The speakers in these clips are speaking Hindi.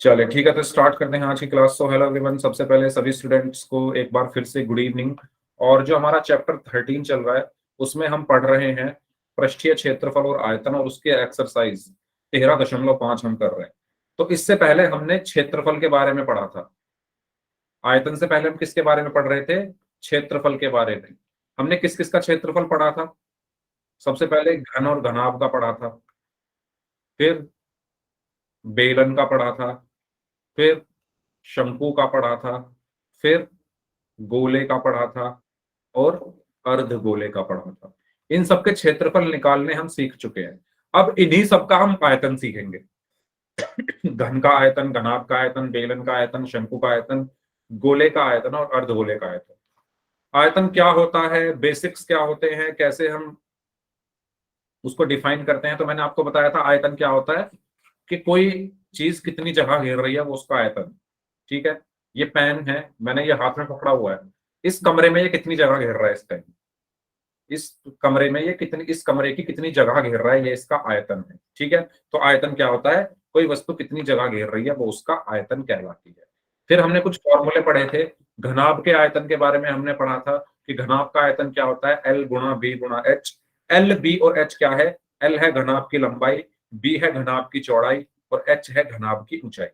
चलिए ठीक है, तो स्टार्ट करते हैं आज की क्लास। सो हेलो एवरीवन, सबसे पहले सभी स्टूडेंट्स को एक बार फिर से गुड इवनिंग। और जो हमारा चैप्टर 13 चल रहा है उसमें हम पढ़ रहे हैं पृष्ठीय क्षेत्रफल और आयतन, और उसके एक्सरसाइज 13.5 हम कर रहे हैं। तो इससे पहले हमने क्षेत्रफल के बारे में पढ़ा था। आयतन से पहले हम किसके बारे में पढ़ रहे थे? क्षेत्रफल के बारे में। हमने किस किस का क्षेत्रफल पढ़ा था? सबसे पहले घन और घनाभ का पढ़ा था, फिर बेलन का पढ़ा था, फिर शंकु का पढ़ा था, फिर गोले का पढ़ा था, और अर्धगोले का पढ़ा था। इन सबके क्षेत्रफल निकालने हम सीख चुके हैं। अब इन्हीं सबका हम आयतन सीखेंगे। घन का आयतन, घनाभ का आयतन, बेलन का आयतन, शंकु का आयतन, गोले का आयतन और अर्धगोले का आयतन। आयतन क्या होता है, बेसिक्स क्या होते हैं, कैसे हम उसको डिफाइन करते हैं। तो मैंने आपको बताया था आयतन क्या होता है कि कोई चीज कितनी जगह घेर रही है, वो उसका आयतन। ठीक है, ये पेन है, मैंने ये हाथ में पकड़ा हुआ है, इस कमरे में ये कितनी जगह घेर रहा है इस टाइम, इस कमरे में ये कितनी, इस कमरे की कितनी जगह घेर रहा है, ये इसका आयतन है। ठीक है, तो आयतन क्या होता है? कोई वस्तु कितनी जगह घेर रही है वो उसका आयतन कहलाती है। फिर हमने कुछ फॉर्मूले पढ़े थे। घनाभ के आयतन के बारे में हमने पढ़ा था कि घनाभ का आयतन क्या होता है? एल गुणा बी गुणा एच। एल, बी और एच क्या है? एल है घनाभ की लंबाई, बी है घनाभ की चौड़ाई, और एच है घनाभ की ऊंचाई।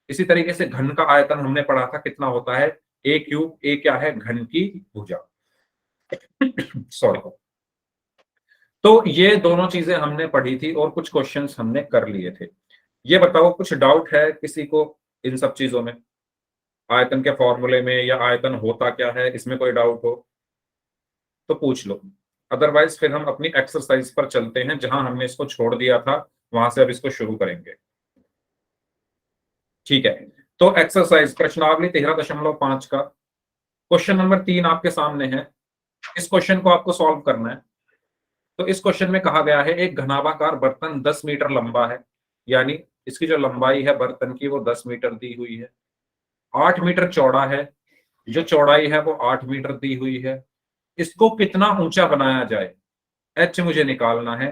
इसी तरीके से घन का आयतन हमने पढ़ा था कितना होता है? ए क्यूब। ए क्या है? घन की भुजा। सॉरी। तो ये दोनों चीजें हमने पढ़ी थी और कुछ क्वेश्चंस हमने कर लिए थे। ये बताओ, कुछ डाउट है किसी को इन सब चीजों में? आयतन के फॉर्मूले में या आयतन होता क्या है, इसमें कोई डाउट हो तो पूछ लो। अदरवाइज फिर हम अपनी एक्सरसाइज पर चलते हैं, जहां हमने इसको छोड़ दिया था वहां से अब इसको शुरू करेंगे। ठीक है, तो एक्सरसाइज प्रश्नावली 13.5 का क्वेश्चन नंबर 3 आपके सामने है। इस क्वेश्चन को आपको सॉल्व करना है। तो इस क्वेश्चन में कहा गया है एक घनाभाकार बर्तन 10 मीटर लंबा है, यानी इसकी जो लंबाई है बर्तन की वो 10 मीटर दी हुई है। 8 मीटर चौड़ा है, जो चौड़ाई है वो 8 मीटर दी हुई है। इसको कितना ऊंचा बनाया जाए? एच मुझे निकालना है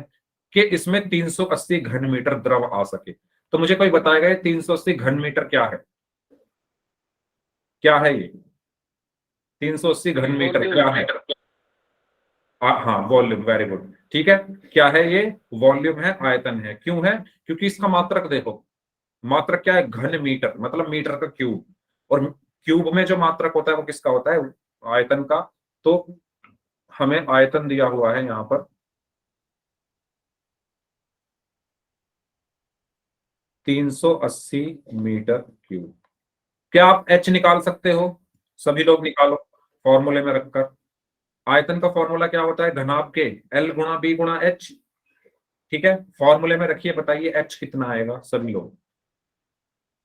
कि इसमें 380 घन मीटर द्रव आ सके। तो मुझे कोई बताएगा ये 380 घन मीटर क्या है? क्या है ये 380 घन मीटर क्या है? हाँ, वॉल्यूम, वेरी गुड। ठीक है, क्या है ये? वॉल्यूम है, आयतन है। क्यों है? क्योंकि इसका मात्रक देखो। मात्रक क्या है? घन मीटर, मतलब मीटर का क्यूब। और क्यूब में जो मात्रक होता है वो किसका होता है? आयतन का। तो हमें आयतन दिया हुआ है यहां पर 380 मीटर क्यूब। क्या आप एच निकाल सकते हो? सभी लोग निकालो फॉर्मूले में रखकर। आयतन का फॉर्मूला क्या होता है? घनाभ के एल गुणा बी गुणा एच। ठीक है, फॉर्मूले में रखिए, बताइए एच कितना आएगा सभी लोग।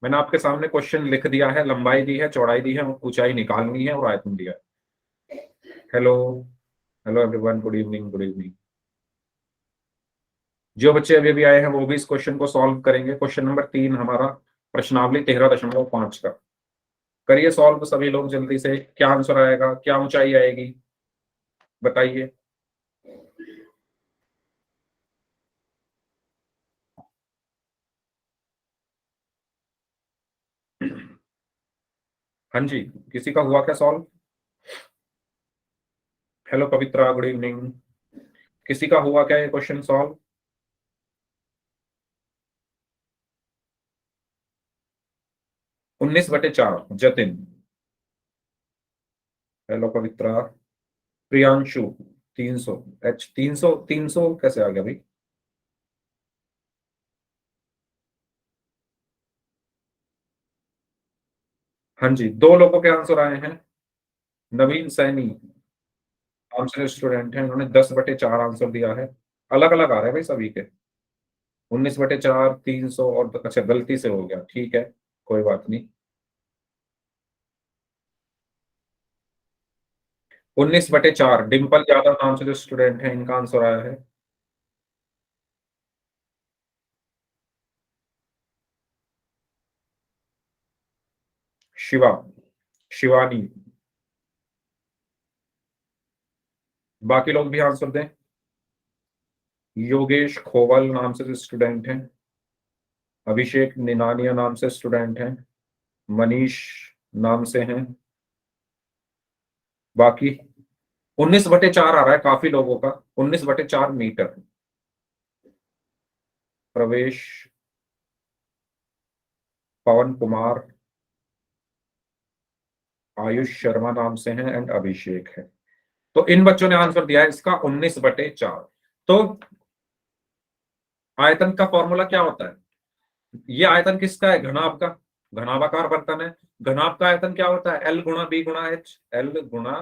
मैंने आपके सामने क्वेश्चन लिख दिया है, लंबाई दी है, चौड़ाई दी है, ऊंचाई निकालनी है और आयतन दिया है। Hello, hello everyone, good evening, good evening. जो बच्चे अभी अभी आए हैं वो भी इस क्वेश्चन को सॉल्व करेंगे। क्वेश्चन नंबर 3 हमारा प्रश्नावली 13.5 का। करिए सॉल्व सभी लोग जल्दी से। क्या आंसर आएगा, क्या ऊंचाई आएगी, बताइए। हाँ जी, किसी का हुआ क्या सॉल्व? हेलो पवित्रा, गुड इवनिंग। किसी का हुआ क्या ये क्वेश्चन सॉल्व? 19/4 जतिन। हेलो पवित्रा। प्रियांशु 300। एच 300, 300 कैसे आ गया भाई? हाँ जी, दो लोगों के आंसर आए हैं। नवीन सैनी नाम से स्टूडेंट है, उन्होंने 10/4 आंसर दिया है। अलग अलग आ रहे हैं भाई सभी के। 19/4, 300 और अच्छा गलती से हो गया, ठीक है, कोई बात नहीं। 19/4 डिम्पल यादव नाम से जो स्टूडेंट है इनका आंसर आया है। शिवा, शिवानी। बाकी लोग भी आंसर दें। योगेश खोवल नाम से जो स्टूडेंट हैं। अभिषेक निनानिया नाम से स्टूडेंट हैं, मनीष नाम से हैं, बाकी 19/4 आ रहा है काफी लोगों का, 19/4 मीटर। प्रवेश, पवन कुमार, आयुष शर्मा नाम से हैं एंड अभिषेक है। तो इन बच्चों ने आंसर दिया है इसका 19/4। तो आयतन का फॉर्मूला क्या होता है? ये आयतन किसका है? घनाभ का। घनाभाकार बर्तन है, घनाभ का आयतन क्या होता है? एल गुणा बी गुणा एच, एल गुणा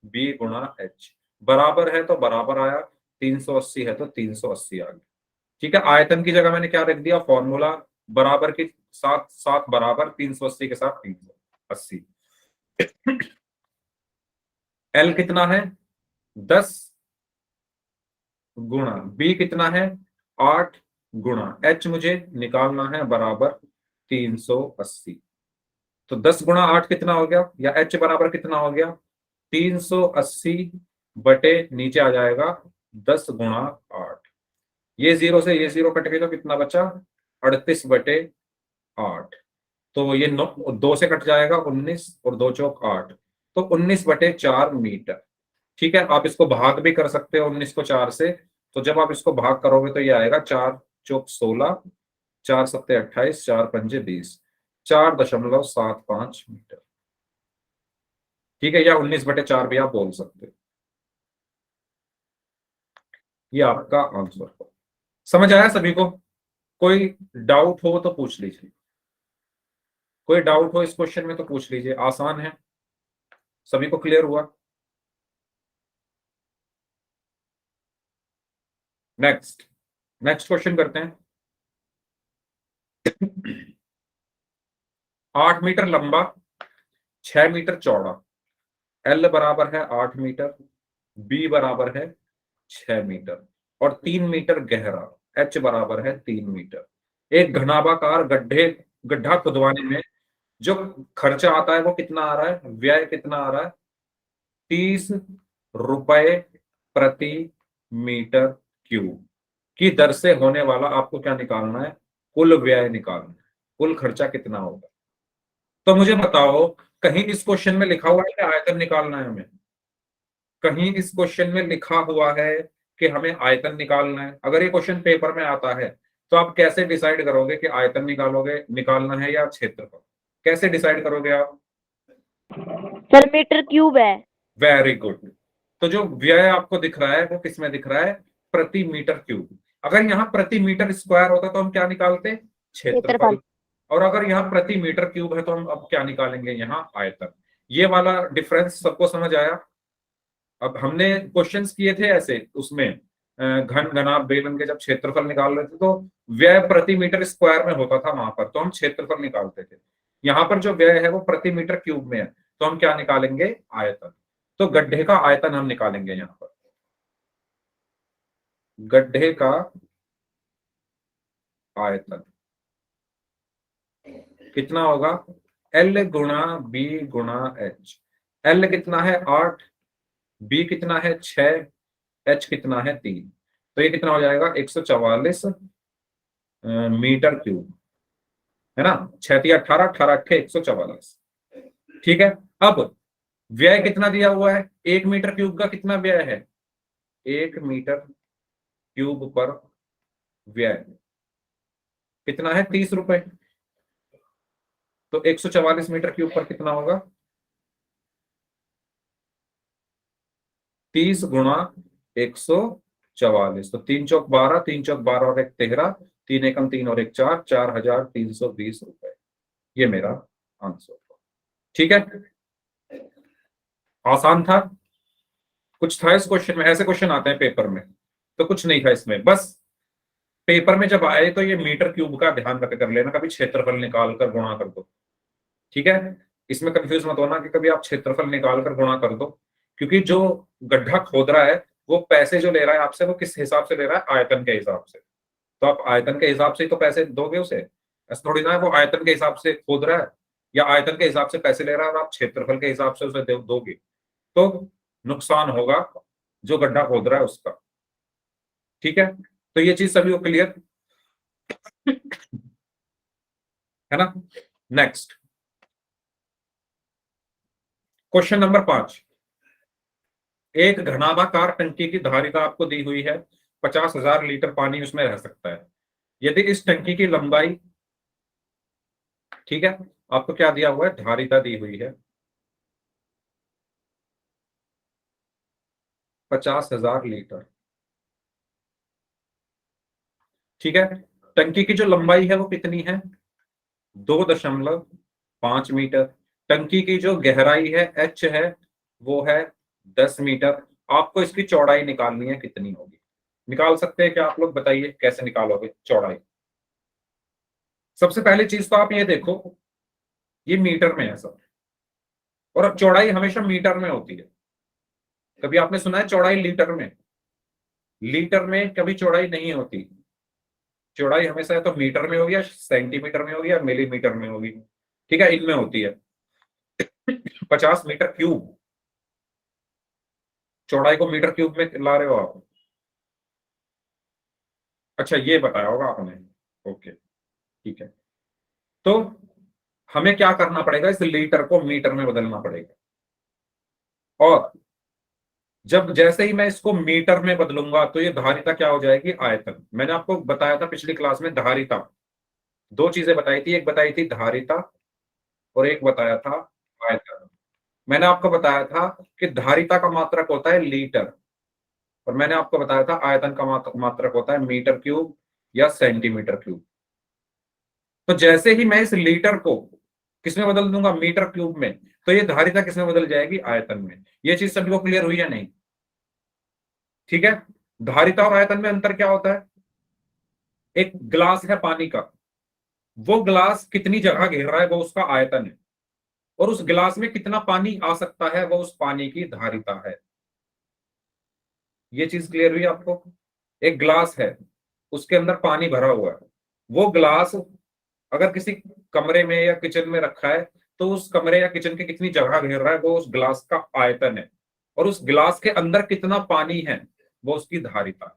बी गुणा एच। बराबर है तो बराबर आया, 380 है तो 380 आ गया। ठीक है, आयतन की जगह मैंने क्या रख दिया? फॉर्मूला। बराबर के साथ साथ बराबर, 380 के साथ 380। एल कितना है? 10 गुणा बी कितना है? 8 गुणा एच मुझे निकालना है, बराबर 380। तो 10 गुणा 8 कितना हो गया, या एच बराबर कितना हो गया? 380 बटे नीचे आ जाएगा 10 गुणा 8। ये जीरो से ये जीरो कट गई तो कितना बचा? 38/8। तो ये 2 से कट जाएगा 19, और 2 चौक 8, तो 19/4 मीटर। ठीक है, आप इसको भाग भी कर सकते हो 19 को 4 से। तो जब आप इसको भाग करोगे तो ये आएगा 4 चौक 16, 4 सत्ते 28, 4 पंजे 20, 4.75 मीटर। ठीक है, या 19/4 भी आप बोल सकते हो। ये आपका आंसर हो। समझ आया सभी को? कोई डाउट हो तो पूछ लीजिए, कोई डाउट हो इस क्वेश्चन में तो पूछ लीजिए, आसान है। सभी को क्लियर हुआ? नेक्स्ट, नेक्स्ट क्वेश्चन करते हैं। 8 मीटर लंबा, 6 मीटर चौड़ा, एल बराबर है 8 मीटर, बी बराबर है 6 मीटर, और 3 मीटर गहरा, एच बराबर है 3 मीटर। एक घनाभाकार गड्ढे गड्ढा खुदवाने में जो खर्चा आता है वो कितना आ रहा है? व्यय कितना आ रहा है? 30 रुपए प्रति मीटर क्यूब की दर से होने वाला आपको क्या निकालना है? कुल व्यय निकालना है। कुल खर्चा कितना होगा? तो मुझे बताओ, कहीं इस क्वेश्चन में लिखा हुआ है कि आयतन निकालना है हमें? कहीं इस क्वेश्चन में लिखा हुआ है कि हमें आयतन निकालना है? अगर ये क्वेश्चन पेपर में आता है तो आप कैसे डिसाइड करोगे कि आयतन निकालना है या क्षेत्रफल? कैसे डिसाइड करोगे आप? सर मीटर क्यूब है। Very good. तो जो व्यय आपको दिख रहा है वो किस में दिख रहा है? प्रति मीटर क्यूब। अगर यहाँ प्रति मीटर स्क्वायर होता तो हम क्या निकालते? क्षेत्रफल। और अगर यहाँ प्रति मीटर क्यूब है तो हम अब क्या निकालेंगे? यहाँ आयतन। ये वाला डिफरेंस सबको समझ आया? अब हमने क्वेश्चंस किए थे ऐसे, उसमें घन घनाभ बेलन के जब क्षेत्रफल निकाल रहे थे तो व्यय प्रति मीटर स्क्वायर में होता था, वहां पर तो हम क्षेत्रफल निकालते थे। यहाँ पर जो व्यय है वो प्रति मीटर क्यूब में है, तो हम क्या निकालेंगे? आयतन। तो गड्ढे का आयतन हम निकालेंगे यहाँ पर। गड्ढे का आयतन कितना होगा? एल गुणा बी गुणा एच। एल कितना है? 8, बी कितना है? 6, एच कितना है? 3। तो ये कितना हो जाएगा? 144 मीटर क्यूब, है ना? 6×3 = 18, 18×8 = 144। ठीक है, अब व्यय कितना दिया हुआ है? 1 मीटर क्यूब का कितना व्यय है? 1 मीटर क्यूब पर व्यय कितना है? 30 रुपए। तो 144 मीटर क्यूब पर कितना होगा? 30 गुणा 144। तो 3 चौक 12, 3 चौक 12 और 1 13, 3 एकम 3 और 1 4, 4,320 रुपए। ये मेरा आंसर। ठीक है, आसान था। कुछ था इस क्वेश्चन में? ऐसे क्वेश्चन आते हैं पेपर में, तो कुछ नहीं था इसमें। बस पेपर में जब आए तो ये मीटर क्यूब का ध्यान रख कर लेना, कभी क्षेत्रफल निकाल कर गुणा कर दो। ठीक है, इसमें कंफ्यूज मत होना कि कभी आप क्षेत्रफल निकाल कर गुणा कर दो, क्योंकि जो गड्ढा खोद रहा है वो पैसे जो ले रहा है आपसे, वो किस हिसाब से ले रहा है? आयतन के हिसाब से। तो आप आयतन के हिसाब से ही तो पैसे दोगे उसे। ऐसा थोड़ी ना है वो आयतन के हिसाब से खोद रहा है या आयतन के हिसाब से पैसे ले रहा है और आप क्षेत्रफल के हिसाब से उसे दोगे, तो नुकसान होगा जो गड्ढा खोद रहा है उसका। ठीक है, तो ये चीज सभी को क्लियर? है ना। नेक्स्ट क्वेश्चन नंबर 5, एक घनाभाकार टंकी की धारिता आपको दी हुई है, 50,000 लीटर पानी उसमें रह सकता है। यदि इस टंकी की लंबाई, ठीक है, आपको क्या दिया हुआ है, धारिता दी हुई है 50,000 लीटर, ठीक है। टंकी की जो लंबाई है वो कितनी है, 2.5 मीटर। टंकी की जो गहराई है एच है वो है 10 मीटर। आपको इसकी चौड़ाई निकालनी है, कितनी होगी। निकाल सकते हैं क्या आप लोग, बताइए कैसे निकालोगे चौड़ाई। सबसे पहली चीज तो आप ये देखो, ये मीटर में है सब, और अब चौड़ाई हमेशा मीटर में होती है। कभी आपने सुना है चौड़ाई लीटर में? लीटर में कभी चौड़ाई नहीं होती। चौड़ाई हमेशा या तो मीटर में होगी, या सेंटीमीटर में होगी, या मिलीमीटर में होगी, ठीक है, इनमें होती है। 50 मीटर क्यूब, चौड़ाई को मीटर क्यूब में ला रहे हो आप। अच्छा, ये बताया होगा आपने, ओके, ठीक है। तो हमें क्या करना पड़ेगा, इस लीटर को मीटर में बदलना पड़ेगा। और जब जैसे ही मैं इसको मीटर में बदलूंगा तो ये धारिता क्या हो जाएगी, आयतन। मैंने आपको बताया था पिछली क्लास में, धारिता दो चीजें बताई थी, एक बताई थी धारिता और एक बताया था आयतन। मैंने आपको बताया था कि धारिता का मात्रक होता है लीटर, और मैंने आपको बताया था आयतन का मात्रक होता है मीटर क्यूब या सेंटीमीटर क्यूब। तो जैसे ही मैं इस लीटर को किसमें बदल दूंगा, मीटर क्यूब में, तो ये धारिता किसमें बदल जाएगी, आयतन में। ये चीज सभी को क्लियर हुई या नहीं, ठीक है। धारिता और आयतन में अंतर क्या होता है, एक ग्लास है पानी का, वो ग्लास कितनी जगह घेर रहा है वो उसका आयतन है, और उस गिलास में कितना पानी आ सकता है वो उस पानी की धारिता है। ये चीज क्लियर हुई आपको। एक ग्लास है, उसके अंदर पानी भरा हुआ है, वो ग्लास अगर किसी कमरे में या किचन में रखा है, तो उस कमरे या किचन के कितनी जगह घेर रहा है वो उस ग्लास का आयतन है, और उस गिलास के अंदर कितना पानी है वो उसकी धारिता है।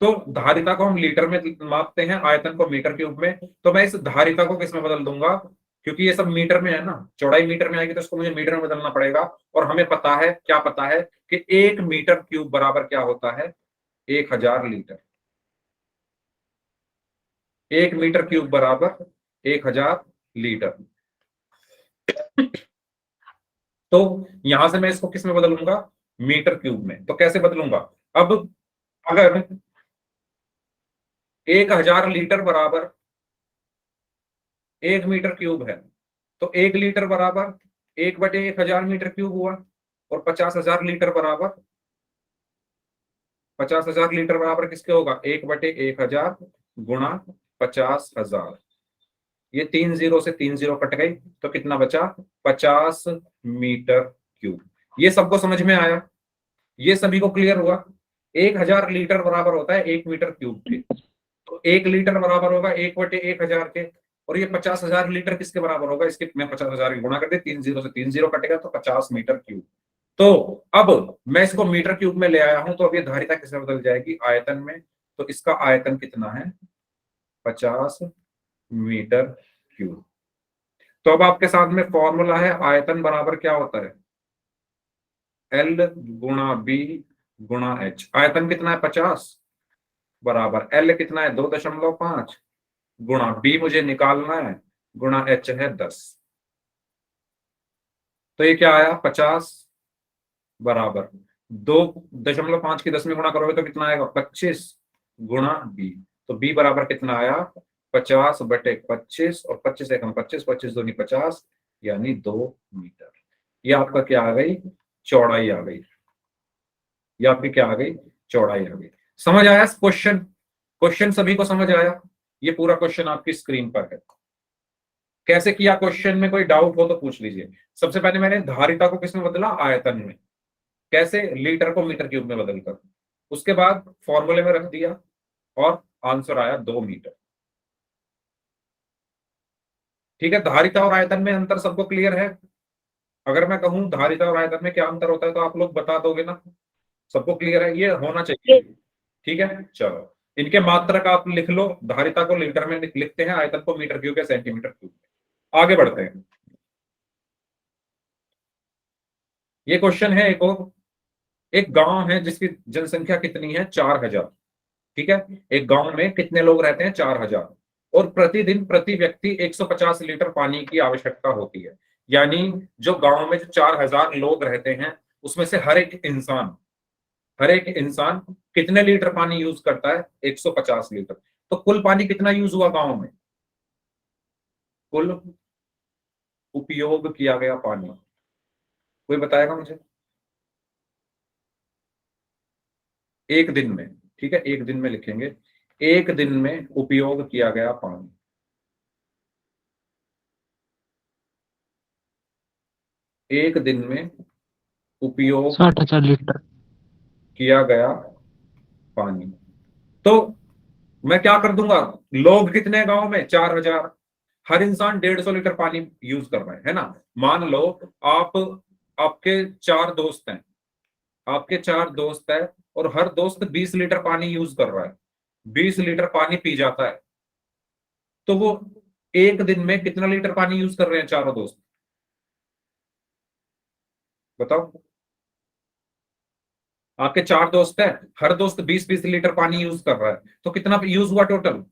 तो धारिता को हम लीटर में मापते हैं, आयतन को मीटर क्यूब में। तो मैं इस धारिता को किस में बदल दूंगा, क्योंकि ये सब मीटर में है ना, चौड़ाई मीटर में आएगी तो इसको मुझे मीटर में बदलना पड़ेगा। और हमें पता है, क्या पता है, कि 1 मीटर क्यूब बराबर क्या होता है, 1,000 लीटर। 1 मीटर क्यूब बराबर 1,000 लीटर। तो यहां से मैं इसको किस में बदलूंगा, मीटर क्यूब में। तो कैसे बदलूंगा, अब अगर 1,000 लीटर बराबर 1 मीटर क्यूब है, तो 1 लीटर बराबर 1/1000 मीटर क्यूब हुआ, और 50,000 लीटर बराबर, 50,000 लीटर बराबर किसके होगा, 1/1000 गुणा 50,000। ये 3 जीरो से 3 जीरो कट गई, तो कितना बचा, 50 मीटर क्यूब। ये सबको समझ में आया, ये सभी को क्लियर हुआ। 1,000 लीटर बराबर होता है 1 मीटर क्यूब के, तो 1 लीटर बराबर होगा 1/1000 के। और ये 50,000 लीटर किसके बराबर होगा, इसके मैं 50,000 गुणा कर दे, 3 जीरो से 3 जीरो कटेगा, तो 50 मीटर क्यूब। तो अब मैं इसको मीटर क्यूब में ले आया हूं, तो अब ये धारिता किसमें बदल जाएगी, आयतन में। तो इसका आयतन कितना है, 50 मीटर क्यूब। तो अब आपके साथ में फॉर्मूला है, आयतन बराबर क्या होता है, एल गुणा बी गुणा एच। आयतन कितना है, 50, बराबर एल कितना है, 2.5 गुणा बी मुझे निकालना है, गुणा एच है 10। तो ये क्या आया, 50 बराबर 2.5 की 10 में गुणा करोगे तो कितना आएगा, 25 गुणा बी। तो बी बराबर कितना आया, 50/25, और 25 एकम 25, 25 दूनी 50, यानी 2 मीटर। ये आपका क्या आ गई, चौड़ाई आ गई। ये आपकी क्या आ गई, चौड़ाई आ गई। समझ आया क्वेश्चन, क्वेश्चन सभी को समझ आया। ये पूरा क्वेश्चन आपकी स्क्रीन पर है। कैसे किया, क्वेश्चन में कोई डाउट हो तो पूछ लीजिए। सबसे पहले मैंने धारिता को किसमें बदला, आयतन में। कैसे, लीटर को मीटर क्यूब में बदलकर। उसके बाद फॉर्मूले में रख दिया, और आंसर आया 2 मीटर। ठीक है, धारिता और आयतन में अंतर सबको क्लियर है। अगर मैं कहूं धारिता और आयतन में क्या अंतर होता है तो आप लोग बता दोगे ना, सबको क्लियर है, ये होना चाहिए। ठीक है, चलो इनके मात्रक आप लिख लो, धारिता को लीटर में लिखते हैं, आयतन को मीटर क्यूब या सेंटीमीटर क्यूब। आगे बढ़ते हैं। ये क्वेश्चन है एक और। एक गांव है जिसकी जनसंख्या कितनी है, 4000। ठीक है, एक गांव में कितने लोग रहते हैं, 4000, और प्रतिदिन प्रति व्यक्ति 150 लीटर पानी की आवश्यकता होती है। यानी जो गांव में जो 4000 लोग रहते हैं उसमें से हर एक इंसान कितने लीटर पानी यूज करता है, 150 लीटर। तो कुल पानी कितना यूज हुआ गांव में, कुल उपयोग किया गया पानी, कोई बताएगा मुझे, एक दिन में। ठीक है, एक दिन में लिखेंगे, एक दिन में उपयोग किया गया पानी, एक दिन में उपयोग 60,000 लीटर। किया गया पानी। तो मैं क्या कर दूंगा, लोग कितने हैं गांव में, 4000, हर इंसान 150 लीटर पानी यूज कर रहा है ना। मान लो आप, आपके चार दोस्त हैं, आपके चार दोस्त है, और हर दोस्त 20 लीटर पानी यूज कर रहा है, 20 लीटर पानी पी जाता है। तो वो एक दिन में कितना लीटर पानी यूज कर रहे हैं चारों दोस्त, बताओ। आपके चार दोस्त हैं, हर दोस्त 20-20 लीटर पानी यूज कर रहा है, तो कितना यूज हुआ टोटल।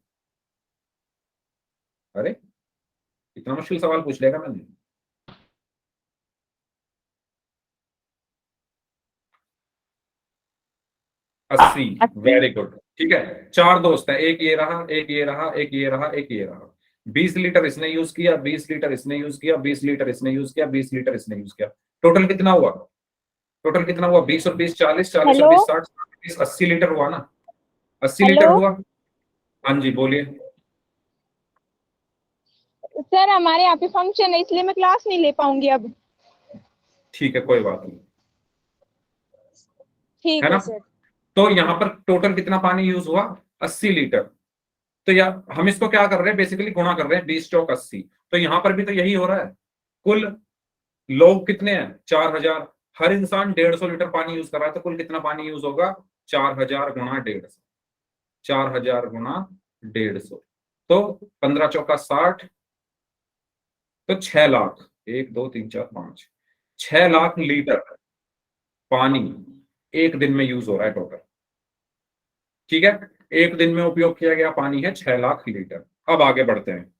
अरे इतना मुश्किल सवाल पूछ लेगा मैंने। 80। 80। Very good. ठीक है, चार दोस्त है, एक ये रहा, एक ये रहा, एक ये रहा, एक ये रहा। 20 लीटर इसने यूज किया, 20 लीटर इसने यूज किया, 20 लीटर इसने यूज किया, 20 लीटर इसने यूज किया। टोटल कितना हुआ, टोटल कितना हुआ, 20 और 20 40, 40 और हेलो 20 60, 20 80 लीटर हुआ ना, 80 लीटर हेलो हुआ। हाँ जी बोलिए। सर, हमारे यहाँ पे फंक्शन है इसलिए मैं क्लास नहीं ले पाऊंगी अब। ठीक है, कोई बात नहीं, है ठीक ना। है सर। तो यहाँ पर टोटल कितना पानी यूज हुआ, 80 लीटर। तो या हम इसको क्या कर रहे हैं, बेसिकली गुणा कर रहे हैं, 20 चौक 80। तो यहाँ पर भी तो यही हो रहा है। कुल लोग कितने हैं, 4000, हर इंसान 150 लीटर पानी यूज कर रहा है, तो कुल कितना पानी यूज होगा, 4000 गुणा 150, 4000 गुणा 150, तो 15 चौका 60, तो 6 लाख, 1 2 3 4 5, 6 लाख लीटर पानी एक दिन में यूज हो रहा है टोटल। ठीक है, एक दिन में उपयोग किया गया पानी है 6 लाख लीटर। अब आगे बढ़ते हैं।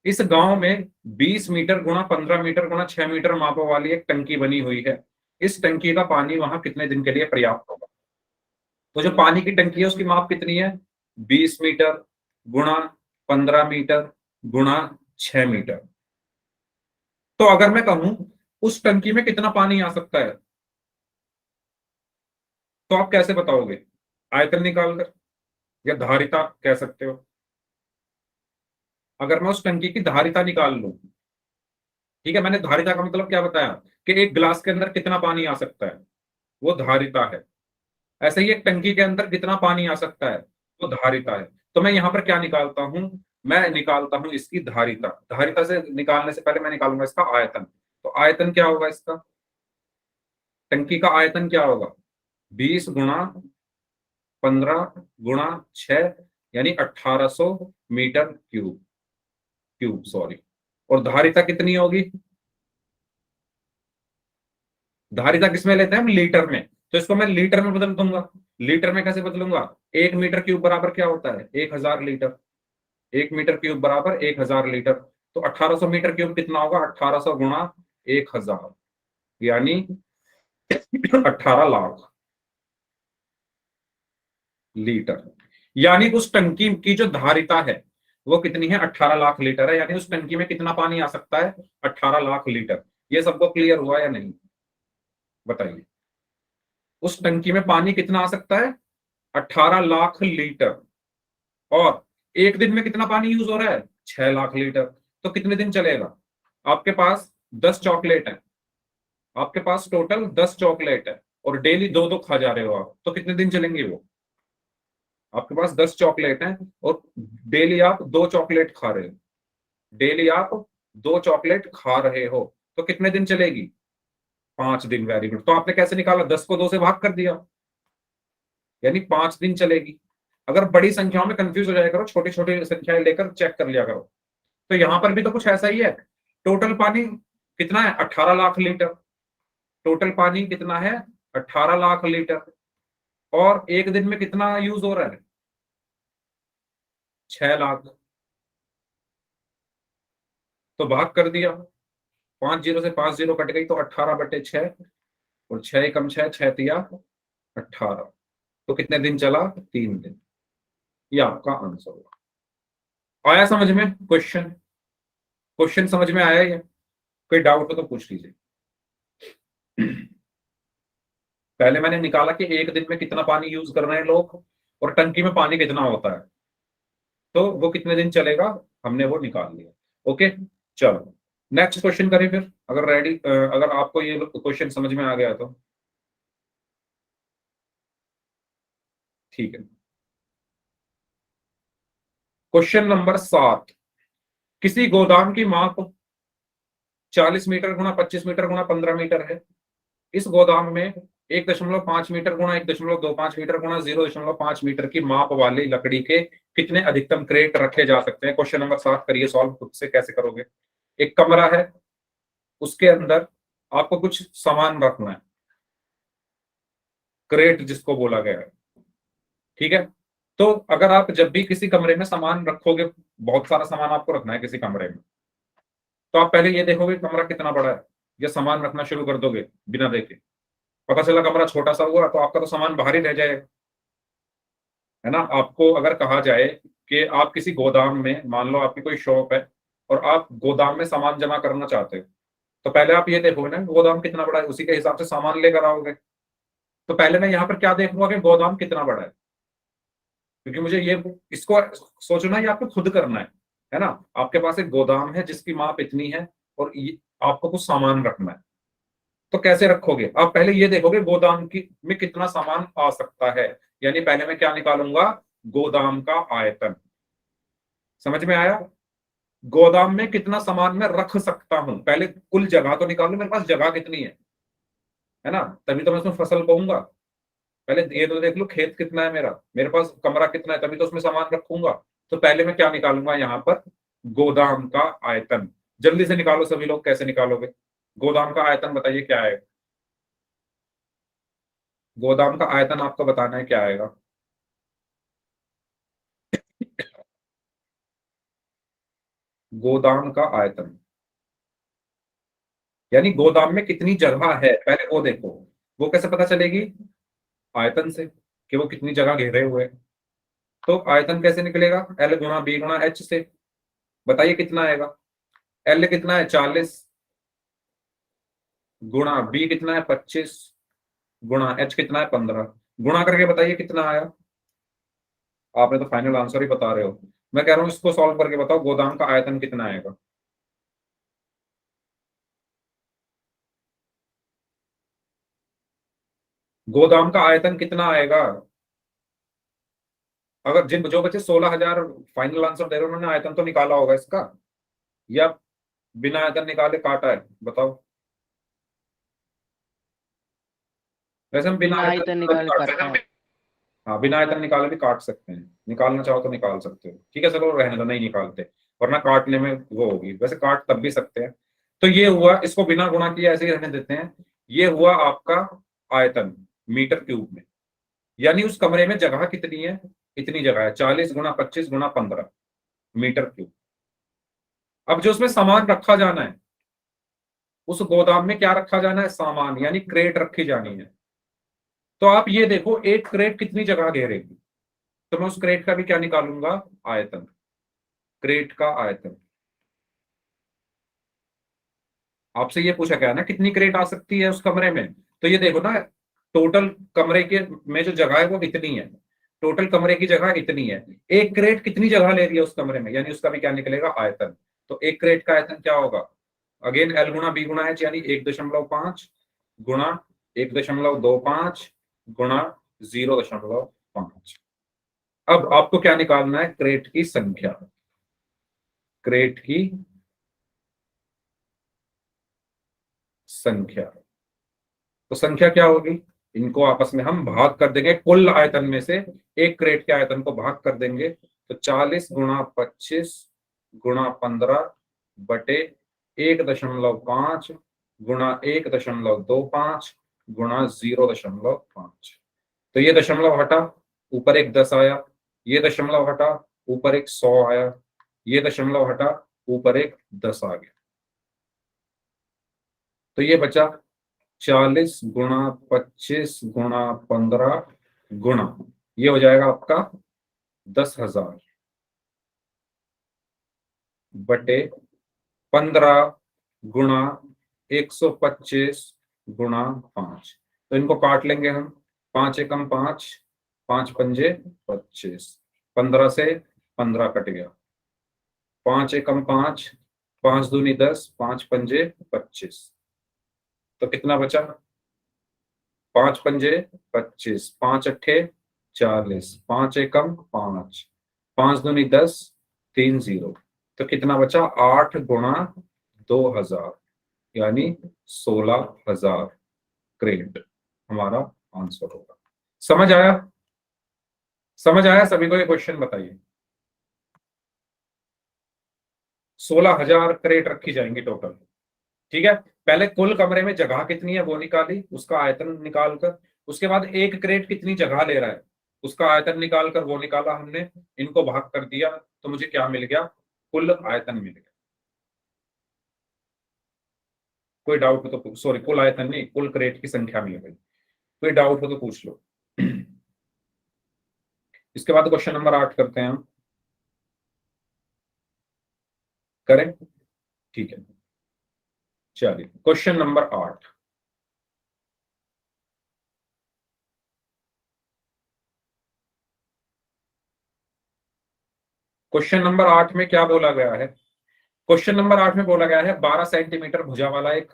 इस गांव में 20 मीटर गुणा 15 मीटर गुणा 6 मीटर मापों वाली एक टंकी बनी हुई है। इस टंकी का पानी वहां कितने दिन के लिए पर्याप्त होगा। तो जो पानी की टंकी है उसकी माप कितनी है, 20 मीटर गुणा 15 मीटर गुणा 6 मीटर। तो अगर मैं कहूं उस टंकी में कितना पानी आ सकता है, तो आप कैसे बताओगे, आयतन निकालकर या धारिता कह सकते हो। अगर मैं उस टंकी की धारिता निकाल लूं, ठीक है, मैंने धारिता का मतलब क्या बताया, कि एक गिलास के अंदर कितना पानी आ सकता है, वो धारिता है। ऐसे ही एक टंकी के अंदर कितना पानी आ सकता है, वो धारिता है। तो मैं यहां पर क्या निकालता हूं, मैं निकालता हूं इसकी धारिता। धारिता से निकालने से पहले मैं निकालूंगा इसका आयतन। तो आयतन क्या होगा इसका, टंकी का आयतन क्या होगा, 20 गुणा 15 गुणा 6, यानी 1800 मीटर क्यूब, सॉरी। और धारिता कितनी होगी, धारिता किसमें लेते हैं हम, लीटर में। तो इसको मैं लीटर में बदल दूंगा। लीटर में कैसे बदलूंगा, 1 मीटर क्यूब बराबर क्या होता है, 1000 लीटर। 1 मीटर क्यूब बराबर 1000 लीटर। तो 1800 मीटर क्यूब कितना होगा, 1800 गुणा 1000, यानी 18 लाख लीटर। यानी उस टंकी की जो धारिता है वो कितनी है, 18 लाख लीटर है। यानी उस टंकी में कितना पानी आ सकता है, 18 लाख लीटर। ये सबको क्लियर हुआ या नहीं, बताइए। उस टंकी में पानी कितना आ सकता है, 18 लाख लीटर। और एक दिन में कितना पानी यूज हो रहा है, 6 लाख लीटर। तो कितने दिन चलेगा, आपके पास 10 चॉकलेट है, आपके पास टोटल 10 चॉकलेट है, और डेली दो दो खा जा रहे हो आप, तो कितने दिन चलेंगे वो। आपके पास 10 चॉकलेट हैं और डेली आप 2 चॉकलेट खा रहे हो, डेली आप 2 चॉकलेट खा रहे हो, तो कितने दिन चलेगी, 5 दिन। Very good. तो आपने कैसे निकाला, 10 को 2 से भाग कर दिया, यानी 5 दिन चलेगी। अगर बड़ी संख्याओं में कंफ्यूज हो जाया करो, छोटी छोटी संख्याएं लेकर चेक कर लिया करो। तो यहां पर भी तो कुछ ऐसा ही है। टोटल पानी कितना है? 18 लाख लीटर। टोटल पानी कितना है? 18 लाख लीटर। और एक दिन में कितना यूज हो रहा है? 6 लाख। तो भाग कर दिया, 5 जीरो से 5 जीरो कट गई, तो 18/6। और 6 एकम 6, 6 तिया 18। तो कितने दिन चला? 3 दिन। ये आपका आंसर होगा। आया समझ में क्वेश्चन? क्वेश्चन समझ में आया? ये कोई डाउट हो तो पूछ लीजिए। पहले मैंने निकाला कि एक दिन में कितना पानी यूज कर रहे हैं लोग, और टंकी में पानी कितना होता है, तो वो कितने दिन चलेगा, हमने वो निकाल लिया। ओके, चलो नेक्स्ट क्वेश्चन करें फिर, अगर रेडी, अगर आपको ये क्वेश्चन समझ में आ गया तो ठीक है। Question number 7। किसी गोदाम की माप 40 मीटर गुणा 25 मीटर गुणा 15 मीटर है। इस गोदाम में 1.5 मीटर गुणा 1.25 मीटर गुणा 0.5 मीटर की माप वाली लकड़ी के कितने अधिकतम क्रेट रखे जा सकते हैं? क्वेश्चन नंबर 7 करिए सॉल्व खुद से। कैसे करोगे? एक कमरा है, उसके अंदर आपको कुछ सामान रखना है, क्रेट जिसको बोला गया है, ठीक है। तो अगर आप जब भी किसी कमरे में सामान रखोगे, बहुत सारा सामान आपको रखना है किसी कमरे में, तो आप पहले ये देखोगे कमरा कितना बड़ा है, या सामान रखना शुरू कर दोगे बिना देखे। पता चला कमरा छोटा सा हुआ तो आपका तो सामान बाहर ही रह जाएगा, है ना। आपको अगर कहा जाए कि आप किसी गोदाम में, मान लो आपकी कोई शॉप है और आप गोदाम में सामान जमा करना चाहते हो, तो पहले आप ये देखोगे ना गोदाम कितना बड़ा है, उसी के हिसाब से सामान लेकर आओगे। तो पहले मैं यहाँ पर क्या देखूंगा कि गोदाम कितना बड़ा है, क्योंकि मुझे ये इसको सोचना, ये आपको खुद करना है ना। आपके पास एक गोदाम है जिसकी माप इतनी है, और आपको कुछ सामान रखना है, तो कैसे रखोगे? आप पहले ये देखोगे गोदाम की में कितना सामान आ सकता है, यानी पहले मैं क्या निकालूंगा? गोदाम का आयतन। समझ में आया? गोदाम में कितना सामान मैं रख सकता हूं, पहले कुल जगह तो निकालू, मेरे पास जगह कितनी है ना, तभी तो मैं उसमें फसल बोऊंगा। पहले ये तो देख लो खेत कितना है मेरा, मेरे पास कमरा कितना है, तभी तो उसमें सामान रखूंगा। तो पहले मैं क्या निकालूंगा यहाँ पर? गोदाम का आयतन। जल्दी से निकालो सभी लोग, कैसे निकालोगे? गोदाम का आयतन बताइए क्या है? गोदाम का आयतन आपको बताना है क्या आएगा? गोदाम का आयतन यानी गोदाम में कितनी जगह है, पहले वो देखो। वो कैसे पता चलेगी? आयतन से, कि वो कितनी जगह घेरे हुए हैं। तो आयतन कैसे निकलेगा? एल गुणा बी गुणा एच से। बताइए कितना आएगा? एल कितना है? 40 गुणा बी कितना है? 25 गुणा एच कितना है? 15। गुणा करके बताइए कितना आया? आपने तो फाइनल आंसर ही बता रहे हो, मैं कह रहा हूं इसको सॉल्व करके बताओ गोदाम का आयतन कितना आएगा। गोदाम का आयतन कितना आएगा? अगर जिन जो बच्चे 16,000 फाइनल आंसर दे रहे हैं उन्होंने आयतन तो निकाला होगा इसका, या बिना आयतन निकाले काटा है? बताओ। वैसे हम बिना बिना आयतन आयतन निकाले भी निकाल काट सकते काटता हैं। है। हाँ, बिना आयतन निकाले भी काट सकते हैं, निकालना चाहो तो निकाल सकते हो। ठीक है, चलो रहने दो, नहीं निकालते, वरना काटने में वो होगी। वैसे काट तब भी सकते हैं। तो ये हुआ, इसको बिना गुणा किए ऐसे ही रहने देते हैं। ये हुआ आपका आयतन मीटर क्यूब में, यानी उस कमरे में जगह कितनी है? इतनी जगह है, 40 गुणा 25 गुणा 15 मीटर क्यूब। अब जो उसमें सामान रखा जाना है, उस गोदाम में क्या रखा जाना है? सामान, यानी क्रेट रखी जानी है। तो आप ये देखो एक क्रेट कितनी जगह घेरेगी, तो मैं उस क्रेट का भी क्या निकालूंगा? आयतन। क्रेट का आयतन। आपसे ये पूछा गया ना कितनी क्रेट आ सकती है उस कमरे में, तो ये देखो ना, टोटल कमरे के में जो जगह है वो इतनी है, टोटल कमरे की जगह इतनी है। एक क्रेट कितनी जगह ले रही है उस कमरे में, यानी उसका भी क्या निकलेगा? आयतन। तो एक क्रेट का आयतन क्या होगा? अगेन एल गुणा बी गुणा एच, यानी 1.5 गुणा 1.25 गुणा 0.5। अब आपको क्या निकालना है? क्रेट की संख्या। क्रेट की संख्या। तो संख्या क्या होगी? इनको आपस में हम भाग कर देंगे, कुल आयतन में से एक क्रेट के आयतन को भाग कर देंगे। तो 40 गुणा 25 गुणा 15 बटे 1.5 गुणा 1.25 गुणा 0.5। तो ये दशमलव हटा, ऊपर एक 10 आया, ये दशमलव हटा, ऊपर एक 100 आया, ये दशमलव हटा, ऊपर एक 10 आ गया। तो ये बचा 40 गुणा 25 गुणा 15 गुणा, ये हो जाएगा आपका 10,000 बटे 15 गुणा 125 गुणा 5। तो इनको काट लेंगे हम, 5 एकम 5, 5 पंजे 25, 15 से 15 कट गया, 5 एकम 5, 5 दूनी 10, 5 पंजे 25। तो कितना बचा, 5 पंजे 25, 5 अट्ठे 40, 5 एकम 5, 5 दूनी 10, 3 0। तो कितना बचा, 8 गुणा 2000 यानी 16,000 क्रेट हमारा आंसर होगा। समझ आया? समझ आया सभी को? ये क्वेश्चन बताइए। 16,000 क्रेट रखी जाएंगी टोटल। ठीक है, पहले कुल कमरे में जगह कितनी है वो निकाली, उसका आयतन निकालकर, उसके बाद एक क्रेट कितनी जगह ले रहा है उसका आयतन निकालकर वो निकाला हमने, इनको भाग कर दिया तो मुझे क्या मिल गया, कुल आयतन मिल गया। कोई डाउट हो तो, सॉरी कुल आयतन नहीं, कुल क्रेट की संख्या मिल गई। कोई डाउट हो तो पूछ लो। इसके बाद क्वेश्चन नंबर 8 करते हैं हम। करें? ठीक है, चलिए क्वेश्चन नंबर 8। क्वेश्चन नंबर 8 में क्या बोला गया है? क्वेश्चन नंबर 8 में बोला गया है 12 सेंटीमीटर भुजा वाला एक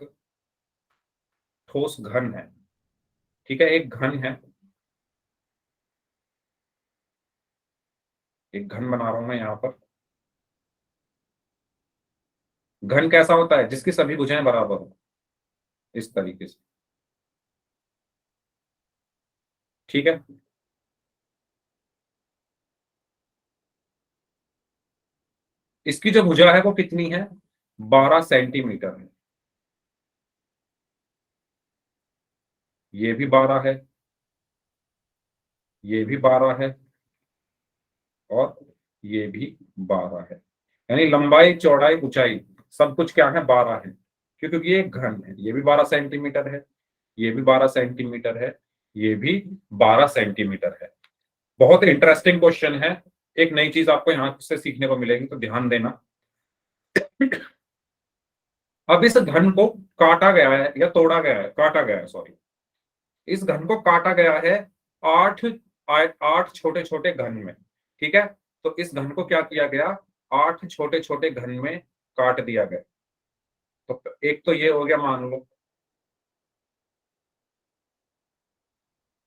ठोस घन है। ठीक है, एक घन है, एक घन बना रहा हूं मैं यहां पर। घन कैसा होता है, जिसकी सभी भुजाएं बराबर हो, इस तरीके से। ठीक है, इसकी जो भुजा है वो कितनी है, 12 सेंटीमीटर है। ये भी 12 है, ये भी 12 है, और ये भी 12 है। यानी लंबाई चौड़ाई ऊंचाई सब कुछ क्या है, 12 है। क्योंकि ये एक घन है, ये भी 12 सेंटीमीटर है, ये भी 12 सेंटीमीटर है, ये भी 12 सेंटीमीटर है। बहुत इंटरेस्टिंग क्वेश्चन है, एक नई चीज आपको यहां से सीखने को मिलेगी, तो ध्यान देना। अब इस घन को काटा गया है या तोड़ा गया है, काटा गया है सॉरी, इस घन को काटा गया है 8 8 छोटे छोटे घन में। ठीक है, तो इस घन को क्या किया गया, 8 छोटे छोटे घन में काट दिया गया। तो एक तो ये हो गया मान लो,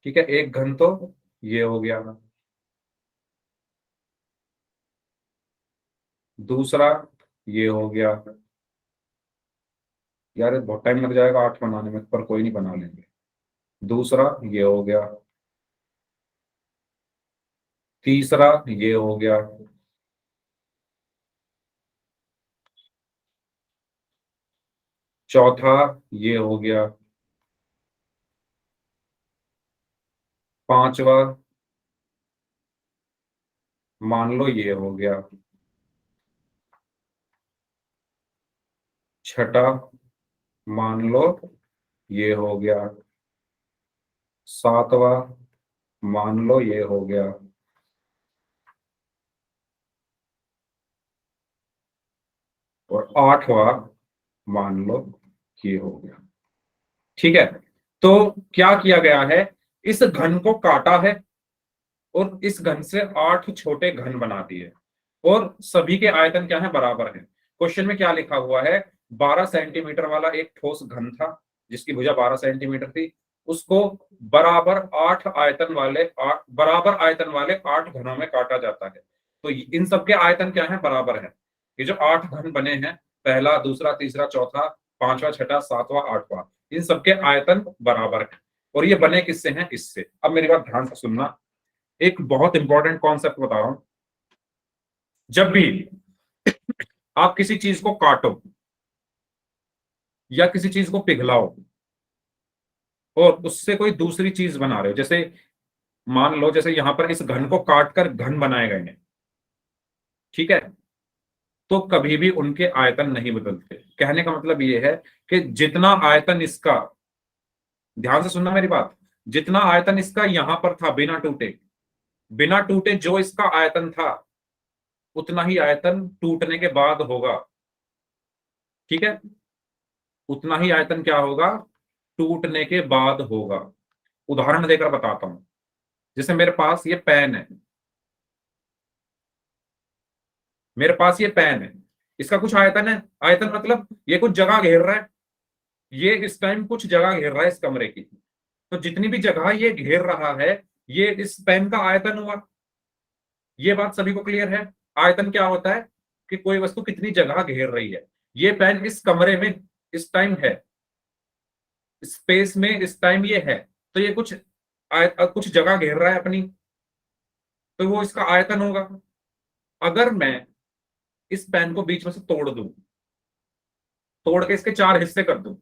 ठीक है, एक घन तो ये हो गया, दूसरा ये हो गया। यार ये बहुत टाइम लग जाएगा 8 बनाने में, पर कोई नहीं, बना लेंगे। दूसरा ये हो गया, तीसरा ये हो गया, चौथा ये हो गया, पांचवा मान लो ये हो गया, छठा मान लो ये हो गया, सातवां मान लो ये हो गया, और आठवां मान लो ये हो गया। ठीक है, तो क्या किया गया है, इस घन को काटा है और इस घन से 8 छोटे घन बना दिए, और सभी के आयतन क्या है, बराबर है। क्वेश्चन में क्या लिखा हुआ है, 12 सेंटीमीटर वाला एक ठोस घन था जिसकी भुजा 12 सेंटीमीटर थी, उसको बराबर 8 घनों में काटा जाता है। तो इन सबके आयतन क्या है, बराबर है। ये जो 8 घन बने हैं, पहला दूसरा तीसरा चौथा पांचवा छठा सातवां आठवां, इन सबके आयतन बराबर है। और ये बने किससे हैं? इससे। अब मेरी बात ध्यान से सुनना, एक बहुत इंपॉर्टेंट कॉन्सेप्ट बता रहा हूं। जब भी आप किसी चीज को काटो या किसी चीज को पिघलाओ और उससे कोई दूसरी चीज बना रहे हो, जैसे मान लो जैसे यहां पर इस घन को काट कर घन बनाए गए हैं, ठीक है, तो कभी भी उनके आयतन नहीं बदलते। कहने का मतलब ये है कि जितना आयतन इसका, ध्यान से सुनना मेरी बात, जितना आयतन इसका यहां पर था बिना टूटे जो इसका आयतन था, उतना ही आयतन टूटने के बाद होगा। ठीक है, उतना ही आयतन क्या होगा? टूटने के बाद होगा। उदाहरण देकर बताता हूं। जैसे मेरे पास ये पेन है, मेरे पास ये पेन है, इसका कुछ आयतन है। आयतन मतलब ये कुछ जगह घेर रहा है, ये इस टाइम कुछ जगह घेर रहा है इस कमरे की। तो जितनी भी जगह ये घेर रहा है, ये इस पेन का आयतन हुआ। ये बात सभी को क्लियर है? आयतन क्या होता है कि कोई वस्तु कितनी जगह घेर रही है। ये पेन इस कमरे में इस टाइम है, स्पेस में इस टाइम ये है, तो ये कुछ जगह घेर रहा है अपनी, तो वो इसका आयतन होगा। अगर मैं इस पेन को बीच में से तोड़ दूं, तोड़ के इसके चार हिस्से कर दूं,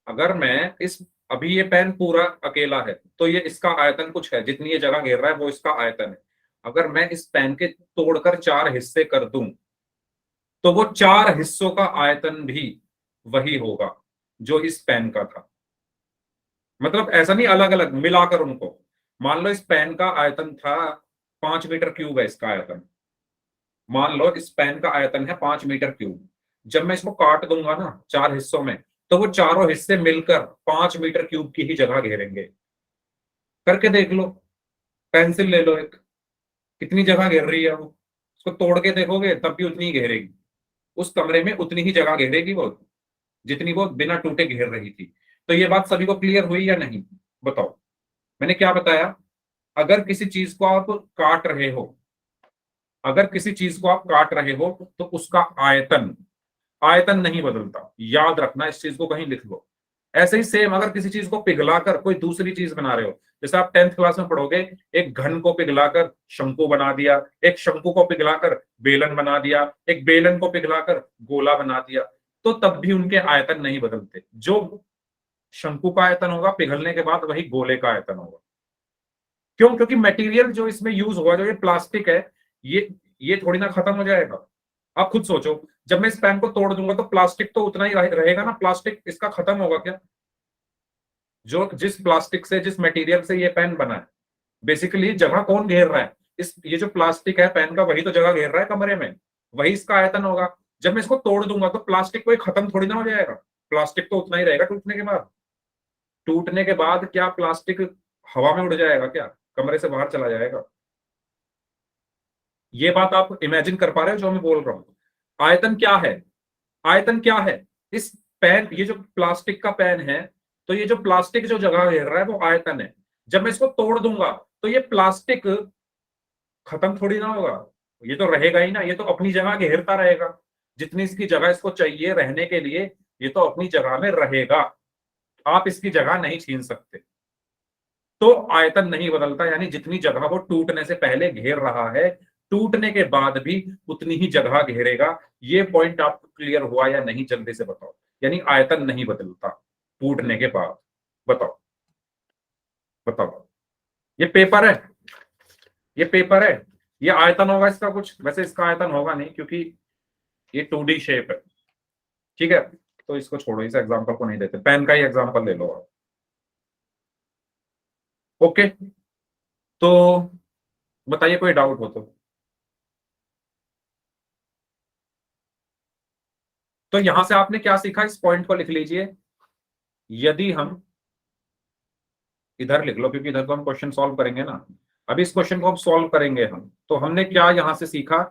अगर मैं इस अभी ये पेन पूरा अकेला है तो ये इसका आयतन कुछ है, जितनी ये जगह घेर रहा है वो इसका आयतन है। अगर मैं इस पेन के तोड़कर चार हिस्से कर दूं, तो वो चार हिस्सों का आयतन भी वही होगा जो इस पेन का था। मतलब ऐसा नहीं अलग अलग मिलाकर उनको। मान लो इस पेन का आयतन था 5 मीटर क्यूब है इसका आयतन। मान लो इस पेन का आयतन है 5 मीटर क्यूब। जब मैं इसको काट दूंगा ना चार हिस्सों में, तो वो चारों हिस्से मिलकर 5 मीटर क्यूब की ही जगह घेरेंगे। करके देख लो, पेंसिल ले लो एक, कितनी जगह घेर रही है वो। उसको तोड़ के देखोगे तब भी उतनी ही घेरेगी, उस कमरे में उतनी ही जगह घेरेगी वो, जितनी वो बिना टूटे घेर रही थी। तो ये बात सभी को क्लियर हुई या नहीं? बताओ, मैंने क्या बताया? अगर किसी चीज को आप काट रहे हो, अगर किसी चीज को आप काट रहे हो तो उसका आयतन, आयतन नहीं बदलता। याद रखना, इस चीज को कहीं लिख लो। ऐसे ही सेम अगर किसी चीज को पिघलाकर कोई दूसरी चीज बना रहे हो, जैसे आप 10th क्लास में पढ़ोगे, एक घन को पिघलाकर शंकु बना दिया, एक शंकु को पिघलाकर बेलन बना दिया, एक बेलन को पिघलाकर गोला बना दिया, तो तब भी उनके आयतन नहीं बदलते। जो शंकु का आयतन होगा पिघलने के बाद वही गोले का आयतन होगा। क्यों? क्योंकि मटेरियल जो इसमें यूज हुआ, जो ये प्लास्टिक है, ये थोड़ी ना खत्म हो जाएगा। आप खुद सोचो, जब मैं इस पेन को तोड़ दूंगा तो प्लास्टिक तो उतना ही रहेगा ना, प्लास्टिक इसका खत्म होगा क्या? जो जिस प्लास्टिक से, जिस मटेरियल से ये पेन बना है, बेसिकली जगह कौन घेर रहा है? इस ये जो प्लास्टिक है पेन का, वही तो जगह घेर रहा है कमरे में, वही इसका आयतन होगा। जब मैं इसको तोड़ दूंगा तो प्लास्टिक कोई खत्म थोड़ी ना हो जाएगा, प्लास्टिक तो उतना ही रहेगा टूटने के बाद। टूटने के बाद क्या प्लास्टिक हवा में उड़ जाएगा क्या? कमरे से बाहर चला जाएगा? ये बात आप इमेजिन कर पा रहे हो जो मैं बोल रहा हूं? आयतन क्या है? आयतन क्या है? इस पेन, ये जो प्लास्टिक का पेन है, तो ये जो प्लास्टिक जो जगह घेर रहा है वो आयतन है। जब मैं इसको तोड़ दूंगा तो ये प्लास्टिक खत्म थोड़ी ना होगा, ये तो रहेगा ही ना, ये तो अपनी जगह घेरता रहेगा। जितनी इसकी जगह इसको चाहिए रहने के लिए, ये तो अपनी जगह में रहेगा। आप इसकी जगह नहीं छीन सकते। तो आयतन नहीं बदलता, यानी जितनी जगह वो टूटने से पहले घेर रहा है, टूटने के बाद भी उतनी ही जगह घेरेगा। ये पॉइंट आपको क्लियर हुआ या नहीं? जल्दी से बताओ। यानी आयतन नहीं बदलता टूटने के बाद। बताओ, बताओ। ये पेपर है, ये पेपर है, ये आयतन होगा इसका कुछ? वैसे इसका आयतन होगा नहीं क्योंकि ये 2D शेप है। ठीक है, तो इसको छोड़ो, इस एग्जांपल को नहीं देते, पेन का ही एग्जांपल ले लो आप। ओके, तो बताइए कोई डाउट हो तो यहां से आपने क्या सीखा? इस पॉइंट को लिख लीजिए। यदि हम इधर लिख लो, क्योंकि इधर तो हम क्वेश्चन सॉल्व करेंगे ना। अभी इस क्वेश्चन को हम सॉल्व करेंगे हम, तो हमने क्या यहां से सीखा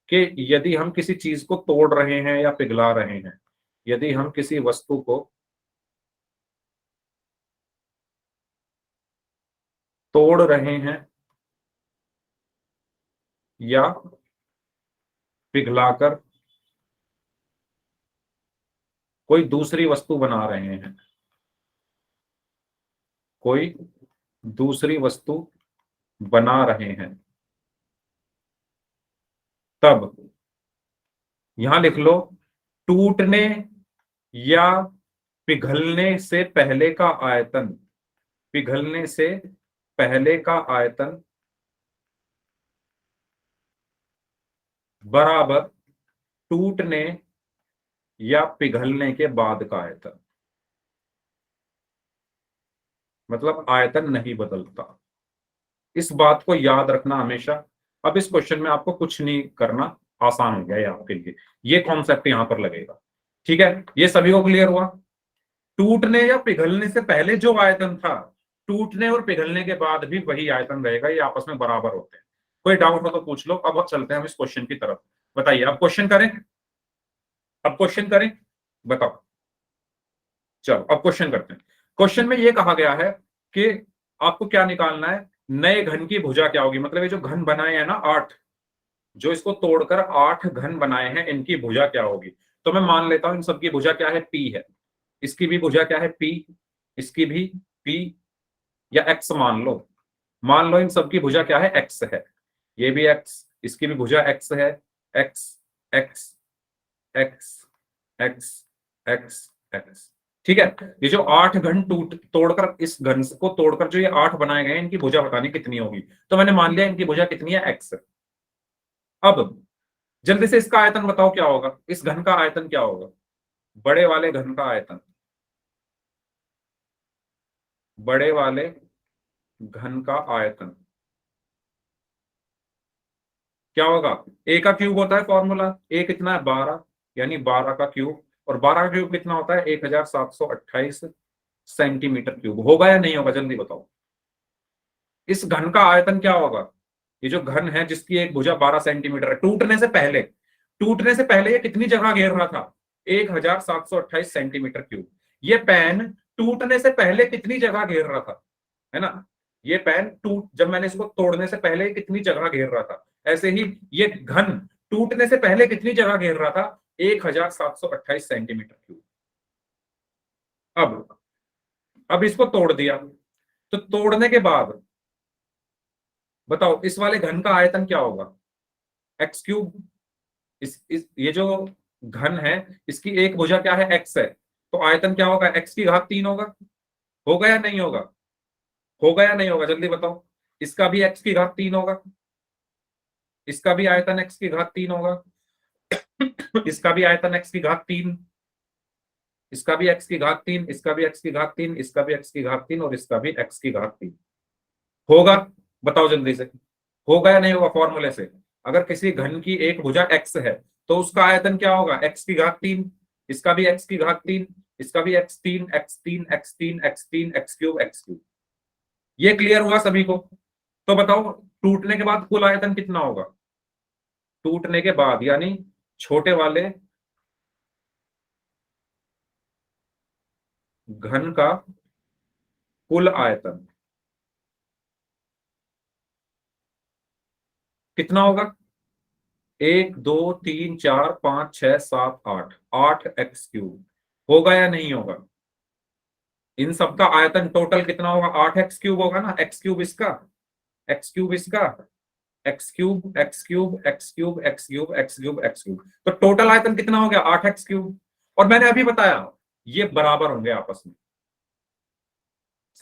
कि यदि हम किसी चीज को तोड़ रहे हैं या पिघला रहे हैं, यदि हम किसी वस्तु को तोड़ रहे हैं या पिघलाकर कोई दूसरी वस्तु बना रहे हैं, कोई दूसरी वस्तु बना रहे हैं, तब यहां लिख लो टूटने या पिघलने से पहले का आयतन, पिघलने से पहले का आयतन बराबर टूटने या पिघलने के बाद का आयतन। मतलब आयतन नहीं बदलता, इस बात को याद रखना हमेशा। अब इस क्वेश्चन में आपको कुछ नहीं करना, आसान हो गया ये आपके लिए, ये कॉन्सेप्ट यहां पर लगेगा। ठीक है, ये सभी को क्लियर हुआ। टूटने या पिघलने से पहले जो आयतन था, टूटने और पिघलने के बाद भी वही आयतन रहेगा, ये आपस में बराबर होते हैं। कोई डाउट हो तो पूछ लो। अब चलते हैं हम इस क्वेश्चन की तरफ। बताइए, अब क्वेश्चन करें, अब क्वेश्चन करें, बताओ। चलो अब क्वेश्चन करते हैं। क्वेश्चन में ये कहा गया है कि आपको क्या निकालना है, नए घन की भुजा क्या होगी। मतलब ये जो घन बनाए हैं ना 8, जो इसको तोड़कर 8 घन बनाए हैं, इनकी भुजा क्या होगी। तो मैं मान लेता हूं इन सबकी भुजा क्या है, पी है। इसकी भी भुजा क्या है, पी। इसकी भी पी या एक्स मान लो। मान लो इन सबकी भुजा क्या है, एक्स है। ये भी एक्स, इसकी भी भुजा एक्स है। X x x x x x. ठीक है, ये जो 8 घन तोड़कर, इस घन को तोड़कर जो ये 8 बनाए गए हैं, इनकी भुजा बतानी कितनी होगी। तो मैंने मान लिया इनकी भुजा कितनी है, एक्स। अब जल्दी से इसका आयतन बताओ क्या होगा, इस घन का आयतन क्या होगा, बड़े वाले घन का आयतन, बड़े वाले घन का आयतन क्या होगा। ए का क्यूब होता है फॉर्मूला, ए कितना है 12, यानी 12 का क्यूब। और 12 का क्यूब कितना होता है, 1728 सेंटीमीटर क्यूब। होगा या नहीं होगा, जल्दी बताओ। इस घन का आयतन क्या होगा, ये जो घन है जिसकी एक भुजा 12 सेंटीमीटर है, टूटने से पहले, टूटने से पहले ये कितनी जगह घेर रहा था, 1728 सेंटीमीटर क्यूब। ये पेन टूटने से पहले कितनी जगह घेर रहा था, है ना। ये पेन टूट, जब मैंने इसको तोड़ने से पहले कितनी जगह घेर रहा था, ऐसे ही ये घन टूटने से पहले कितनी जगह घेर रहा था, 1728 सेंटीमीटर क्यूब। अब इसको तोड़ दिया, तो तोड़ने के बाद बताओ इस वाले घन का आयतन क्या होगा, एक्स क्यूब। इस ये जो घन है, इसकी एक भुजा क्या है, एक्स है। तो आयतन क्या होगा, एक्स की घात 3 होगा। होगा या नहीं होगा, होगा या नहीं होगा, जल्दी बताओ। इसका भी एक्स की घात 3 होगा, इसका भी आयतन एक्स की घात 3 होगा। इसका भी आयतन एक्स की घात 3, इसका भी एक्स की घात 3, इसका भी एक्स की घात 3, इसका भी एक्स की घात 3, और इसका भी एक्स की घात 3 होगा। बताओ जल्दी से, होगा या नहीं होगा। फॉर्मूले से अगर किसी घन की एक भुजा एक्स है, तो उसका आयतन क्या होगा, एक्स की घात 3, इसका भी एक्स की घात 3, इसका भी x 3, x 3, x 3, x 3, x cube, x cube. ये क्लियर हुआ सभी को। तो बताओ टूटने के बाद कुल आयतन कितना होगा, टूटने के बाद यानी छोटे वाले घन का कुल आयतन कितना होगा, 1 2 3 4 5 6 7 8, 8 एक्स क्यूब। होगा या नहीं होगा, इन सबका आयतन टोटल कितना होगा, 8 एक्स क्यूब होगा ना। एक्स क्यूब इसका, एक्स क्यूब इसका, x cube, x cube, x cube, x cube, x cube, x cube. तो टोटल आयतन कितना हो गया, 8 एक्स क्यूब। और मैंने अभी बताया ये बराबर होंगे आपस में,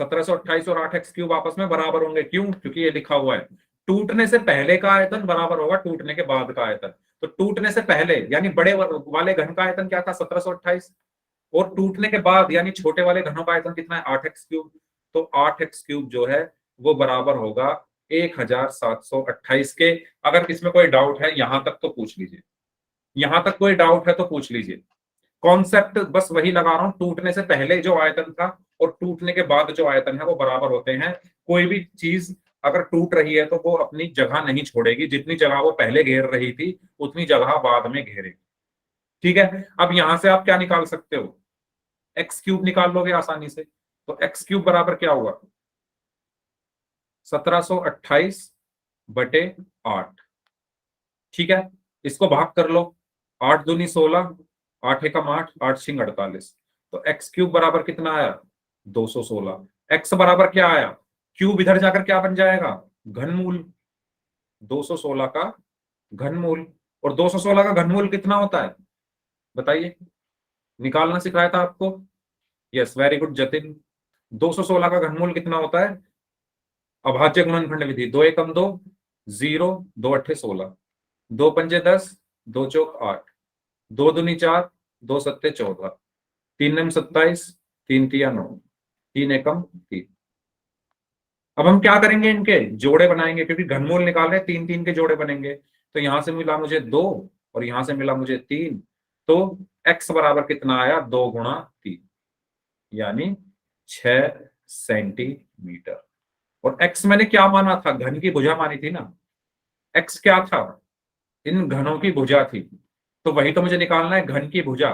1728 और 8 एक्स क्यूब आपस में बराबर होंगे। क्यों, क्योंकि ये लिखा हुआ है टूटने से पहले का आयतन बराबर होगा टूटने के बाद का आयतन। तो टूटने से पहले यानी बड़े वाले घन का आयतन क्या था, 1728, और टूटने के बाद यानी छोटे वाले घनों का आयतन कितना है, 8 एक्स क्यूब। तो 8 एक्स क्यूब जो है वो बराबर होगा 1728 के। अगर इसमें कोई डाउट है यहां तक तो पूछ लीजिए, यहां तक कोई डाउट है तो पूछ लीजिए। कॉन्सेप्ट बस वही लगा रहा हूं, टूटने से पहले जो आयतन था और टूटने के बाद जो आयतन है वो बराबर होते हैं। कोई भी चीज अगर टूट रही है तो वो अपनी जगह नहीं छोड़ेगी, जितनी जगह वो पहले घेर रही थी उतनी जगह बाद में घेरेगी। ठीक है, अब यहां से आप क्या निकाल सकते हो, एक्स क्यूब निकाल लोगे आसानी से। तो एक्स क्यूब बराबर क्या हुआ, 1728/8। ठीक है, इसको भाग कर लो, 8 दूनी 16, 8 एकम 8, 8 छिंग 48। तो एक्स क्यूब बराबर कितना आया, 216। x बराबर क्या आया, क्यूब इधर जाकर क्या बन जाएगा, घनमूल, 216 का घनमूल। और 216 का घनमूल कितना होता है बताइए, निकालना सिखाया था आपको। Yes, very good Jatin. 216 का घनमूल कितना होता है, अभाज्य गुणनखंड विधि, 2 एकम 2, 0, 2 अट्ठे 16, 2 पंजे 10, 2 चौक 8, 2 दूनी 4, 2 सत्ते 14, 3 नम 27, 3 तिया 9, 3 एकम 3। अब हम क्या करेंगे, इनके जोड़े बनाएंगे, क्योंकि घनमूल निकाल रहे हैं, 3 3 के जोड़े बनेंगे। तो यहां से मिला मुझे 2 और यहां से मिला मुझे 3, तो x बराबर कितना आया, 2 गुणा 3, यानी 6 सेंटीमीटर। और x मैंने क्या माना था, घन की भुजा मानी थी ना, x क्या था, इन घनों की भुजा थी, तो वही तो मुझे निकालना है, घन की भुजा।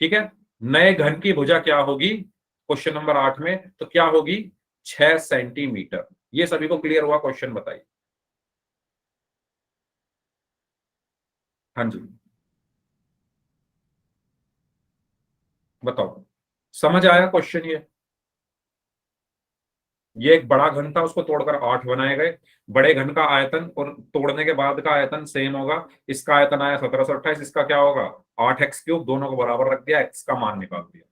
ठीक है, नए घन की भुजा क्या होगी क्वेश्चन नंबर 8 में, तो क्या होगी, 6 सेंटीमीटर। ये सभी को क्लियर हुआ, क्वेश्चन बताइए। हाँ जी, बताओ, समझ आया क्वेश्चन ये एक बड़ा घन था, उसको तोड़कर 8 बनाए गए। बड़े घन का आयतन और तोड़ने के बाद का आयतन सेम होगा। इसका आयतन आया 1728, इसका क्या होगा 8x3, दोनों को बराबर रख दिया, x का मान निकाल दिया।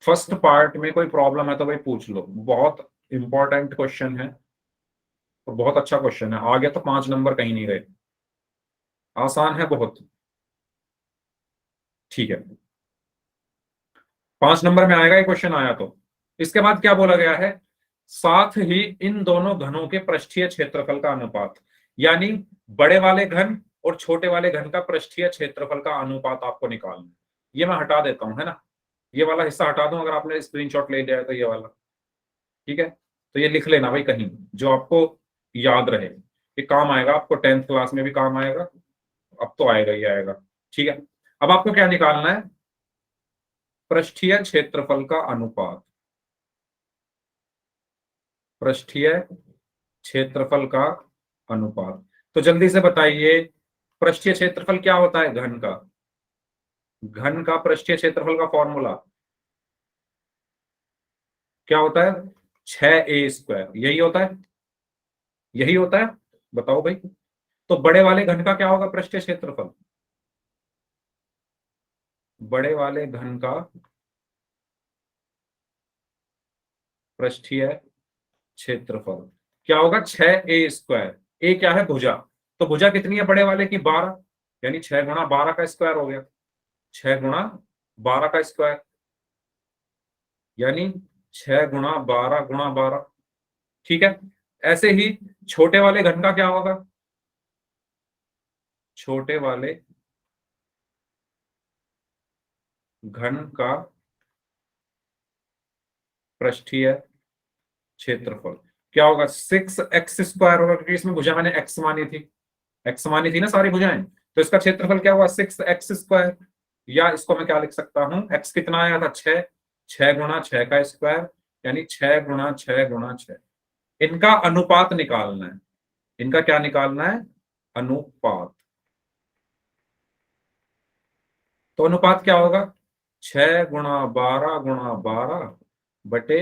फर्स्ट पार्ट में कोई प्रॉब्लम है तो भाई पूछ लो, बहुत इंपॉर्टेंट क्वेश्चन है और बहुत अच्छा क्वेश्चन है, आगे तो 5 नंबर कहीं नहीं गए, आसान है बहुत। ठीक है, 5 नंबर में आएगा ये क्वेश्चन आया तो। इसके बाद क्या बोला गया है, साथ ही इन दोनों घनों के पृष्ठीय क्षेत्रफल का अनुपात, यानी बड़े वाले घन और छोटे वाले घन का पृष्ठीय क्षेत्रफल का अनुपात आपको निकालना है। ये मैं हटा देता हूं, है ना, ये वाला हिस्सा हटा दूं, अगर आपने स्क्रीनशॉट ले लिया है तो ये वाला। ठीक है, तो ये लिख लेना भाई कहीं, जो आपको याद रहे, ये काम आएगा आपको, 10th क्लास में भी काम आएगा, अब तो आएगा ही आएगा। ठीक है, अब आपको क्या निकालना है, पृष्ठीय क्षेत्रफल का अनुपात, पृष्ठीय क्षेत्रफल का अनुपात। तो जल्दी से बताइए, पृष्ठीय क्षेत्रफल क्या होता है घन का, घन का पृष्ठीय क्षेत्रफल का फॉर्मूला क्या होता है, 6a², यही होता है, यही होता है, बताओ भाई। तो बड़े वाले घन का क्या होगा पृष्ठीय क्षेत्रफल, बड़े वाले घन का पृष्ठीय क्षेत्रफल क्या होगा, 6a²। ए क्या है, भुजा, तो भुजा कितनी है बड़े वाले की, 12, यानी 6 गुणा 12 का स्क्वायर हो गया, 6 गुणा 12 का स्क्वायर, यानी 6 गुणा 12 गुणा 12। ठीक है, ऐसे ही छोटे वाले घन का क्या होगा, छोटे वाले घन का पृष्ठीय क्षेत्रफल क्या होगा, 6x² होगा, क्योंकि इसमें भुजा मैंने x मानी थी, x मानी थी ना सारी भुजाएं, तो इसका क्षेत्रफल क्या हुआ, 6x²। या इसको मैं क्या लिख सकता हूं, x कितना आया था, 6, 6 गुणा 6 का स्क्वायर, यानी 6 गुणा 6 गुणा 6। इनका अनुपात निकालना है, इनका क्या निकालना है, अनुपात। तो अनुपात क्या होगा, 6 गुणा 12 गुणा 12 बटे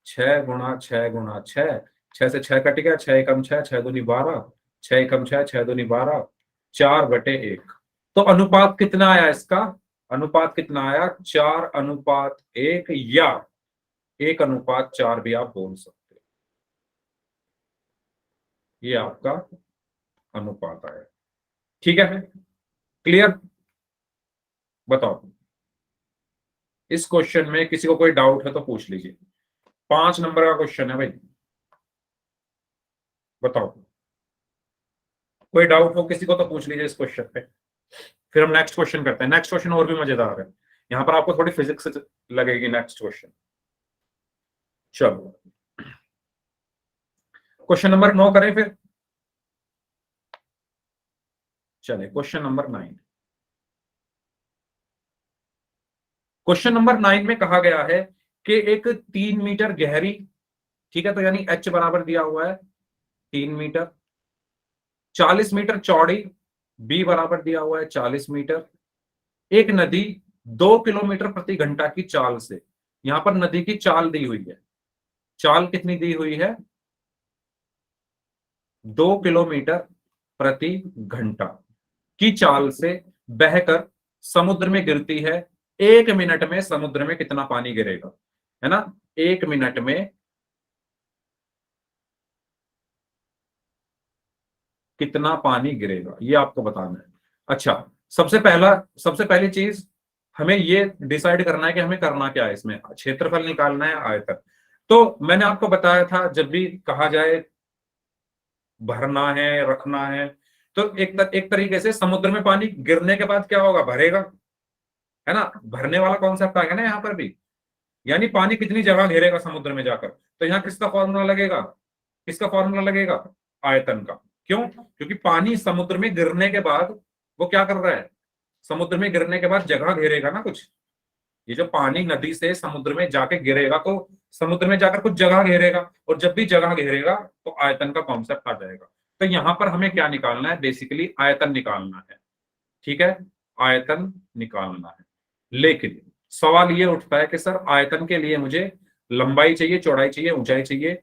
6 गुणा 6 गुणा 6, 6 से 6 कट गया, 6 एकम 6, 6 दूनी 12, 6 एकम 6, 6 दूनी 12, 4/1। तो अनुपात कितना आया इसका, अनुपात कितना आया, 4:1, या 1:4 भी आप बोल सकते हो, ये आपका अनुपात आया। ठीक है, क्लियर, बताओ। इस क्वेश्चन में किसी को कोई डाउट है तो पूछ लीजिए, 5 नंबर का क्वेश्चन है भाई, बताओ। कोई डाउट हो किसी को तो पूछ लीजिए इस क्वेश्चन पे, फिर हम नेक्स्ट क्वेश्चन करते हैं। नेक्स्ट क्वेश्चन और भी मजेदार है, यहां पर आपको थोड़ी फिजिक्स लगेगी। नेक्स्ट क्वेश्चन, चलो क्वेश्चन नंबर 9 करें फिर, चले क्वेश्चन नंबर 9। क्वेश्चन नंबर 9 में कहा गया है कि एक 3 मीटर गहरी, ठीक है, तो यानी h बराबर दिया हुआ है 3 मीटर, 40 मीटर चौड़ी, b बराबर दिया हुआ है 40 मीटर, एक नदी 2 किलोमीटर प्रति घंटा की चाल से यहां पर नदी की चाल दी हुई है, चाल कितनी दी हुई है, 2 किलोमीटर प्रति घंटा की चाल से बहकर समुद्र में गिरती है। 1 मिनट में समुद्र में कितना पानी गिरेगा, है ना, 1 मिनट में कितना पानी गिरेगा ये आपको बताना है। अच्छा, सबसे पहली चीज हमें ये डिसाइड करना है कि हमें करना क्या है, इसमें क्षेत्रफल निकालना है, आयतन। तो मैंने आपको बताया था जब भी कहा जाए भरना है, रखना है, तो एक तरीके से समुद्र में पानी गिरने के बाद क्या होगा, भरेगा, है ना, भरने वाला कॉन्सेप्ट आ गया ना यहाँ पर भी। यानी पानी कितनी जगह घेरेगा समुद्र में जाकर, तो यहाँ किसका फॉर्मूला लगेगा, किसका फॉर्मूला लगेगा, आयतन का। क्यों, क्योंकि पानी समुद्र में गिरने के बाद वो क्या कर रहा है, समुद्र में गिरने के बाद जगह घेरेगा ना कुछ। ये जो पानी नदी से समुद्र में जाके गिरेगा तो समुद्र में जाकर कुछ जगह घेरेगा, और जब भी जगह घेरेगा तो आयतन का कॉन्सेप्ट आ जाएगा। तो यहां पर हमें क्या निकालना है, बेसिकली आयतन निकालना है, ठीक है, आयतन निकालना है। लेकिन सवाल ये उठता है कि सर आयतन के लिए मुझे लंबाई चाहिए, चौड़ाई चाहिए, ऊंचाई चाहिए।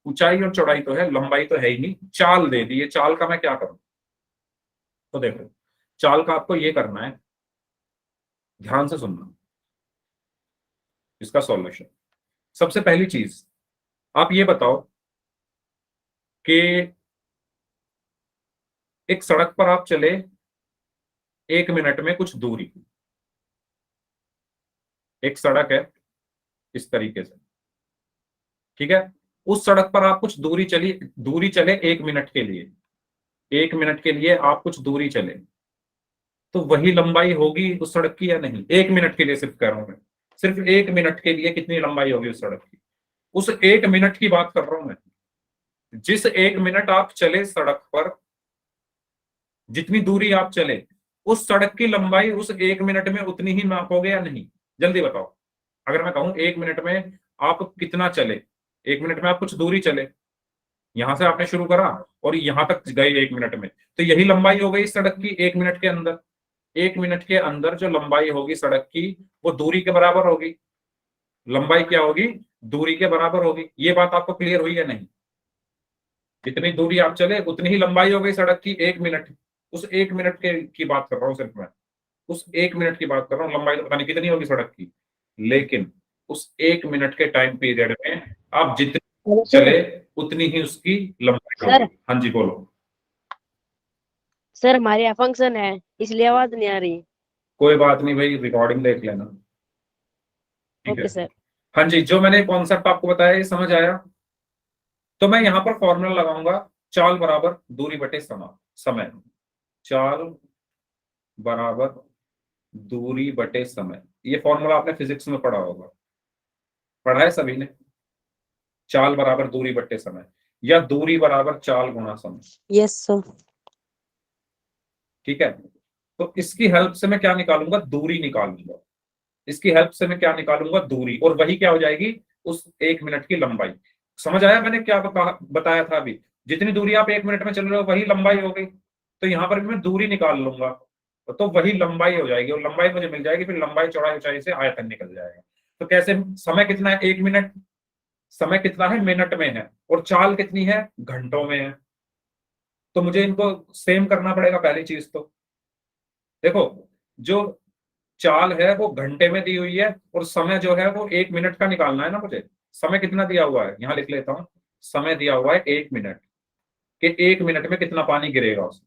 ऊंचाई और चौड़ाई तो है, लंबाई तो है ही नहीं, चाल दे दी है, चाल का मैं क्या करूं। तो देखो, चाल का आपको ये करना है, ध्यान से सुनना इसका सॉल्यूशन। सबसे पहली चीज आप ये बताओ कि एक सड़क पर आप चले 1 मिनट में कुछ दूरी, एक सड़क है इस तरीके से, ठीक है, उस सड़क पर आप कुछ दूरी चले 1 मिनट के लिए, 1 मिनट के लिए आप कुछ दूरी चले, तो वही लंबाई होगी उस सड़क की या नहीं। 1 मिनट के लिए सिर्फ कह रहा हूं मैं, सिर्फ 1 मिनट के लिए कितनी लंबाई होगी उस सड़क की, उस 1 मिनट की बात कर रहा हूं मैं। जिस 1 मिनट आप चले सड़क पर, जितनी दूरी आप चले, उस सड़क की लंबाई उस 1 मिनट में उतनी ही नापोगे या नहीं, जल्दी बताओ। अगर मैं कहूं 1 मिनट में आप कितना चले, 1 मिनट में आप कुछ दूरी चले, यहां से आपने शुरू करा और यहां तक गए 1 मिनट में, तो यही लंबाई हो गई सड़क की 1 मिनट के अंदर। 1 मिनट के अंदर जो लंबाई होगी सड़क की वो दूरी के बराबर होगी, लंबाई क्या होगी, दूरी के बराबर होगी। ये बात आपको क्लियर हुई या नहीं, जितनी दूरी आप चले उतनी ही लंबाई हो गई सड़क की 1 मिनट। उस 1 मिनट के की बात कर रहा हूं सिर्फ मैं, उस 1 मिनट की बात कर रहा हूँ, लंबाई तो पता नहीं कितनी होगी सड़क की, लेकिन उस 1 मिनट के टाइम पीरियड में आप जितनी चले उतनी ही उसकी लंबाई सर होगी। हाँ जी बोलो। सर हमारे यहाँ फंक्शन है इसलिए आवाज नहीं आ रही। कोई बात नहीं भाई, रिकॉर्डिंग देख लेना, ठीक है। Okay sir. हाँ जी, जो मैंने कॉन्सेप्ट आपको बताया ये समझ आया। तो मैं यहां पर फॉर्मूला लगाऊंगा, चाल बराबर दूरी बटे समय, चाल बराबर दूरी बटे समय। ये फॉर्मूला आपने फिजिक्स में पढ़ा होगा, पढ़ा है सभी ने, चाल बराबर दूरी बटे समय, या दूरी बराबर चाल गुणा समय, यस सर। ठीक है। तो इसकी हेल्प से मैं क्या निकालूंगा, दूरी निकालूंगा, इसकी हेल्प से मैं क्या निकालूंगा, दूरी, और वही क्या हो जाएगी, उस 1 मिनट की लंबाई। समझ आया मैंने क्या बताया था अभी, जितनी दूरी आप 1 मिनट में चल रहे हो वही लंबाई हो गई, तो यहां पर भी मैं दूरी निकाल लूंगा, तो वही लंबाई हो जाएगी, और लंबाई मुझे मिल जाएगी, फिर लंबाई चौड़ाई ऊंचाई से आयतन निकल जाएगा। तो कैसे, समय कितना है 1 मिनट, समय कितना है मिनट में है, और चाल कितनी है घंटों में है, तो मुझे इनको सेम करना पड़ेगा पहली चीज तो। देखो, जो चाल है वो घंटे में दी हुई है, और समय जो है वो 1 मिनट का निकालना है ना मुझे। समय कितना दिया हुआ है, यहां लिख लेता हूं, समय दिया हुआ है 1 मिनट, कि 1 मिनट में कितना पानी गिरेगा उसमें।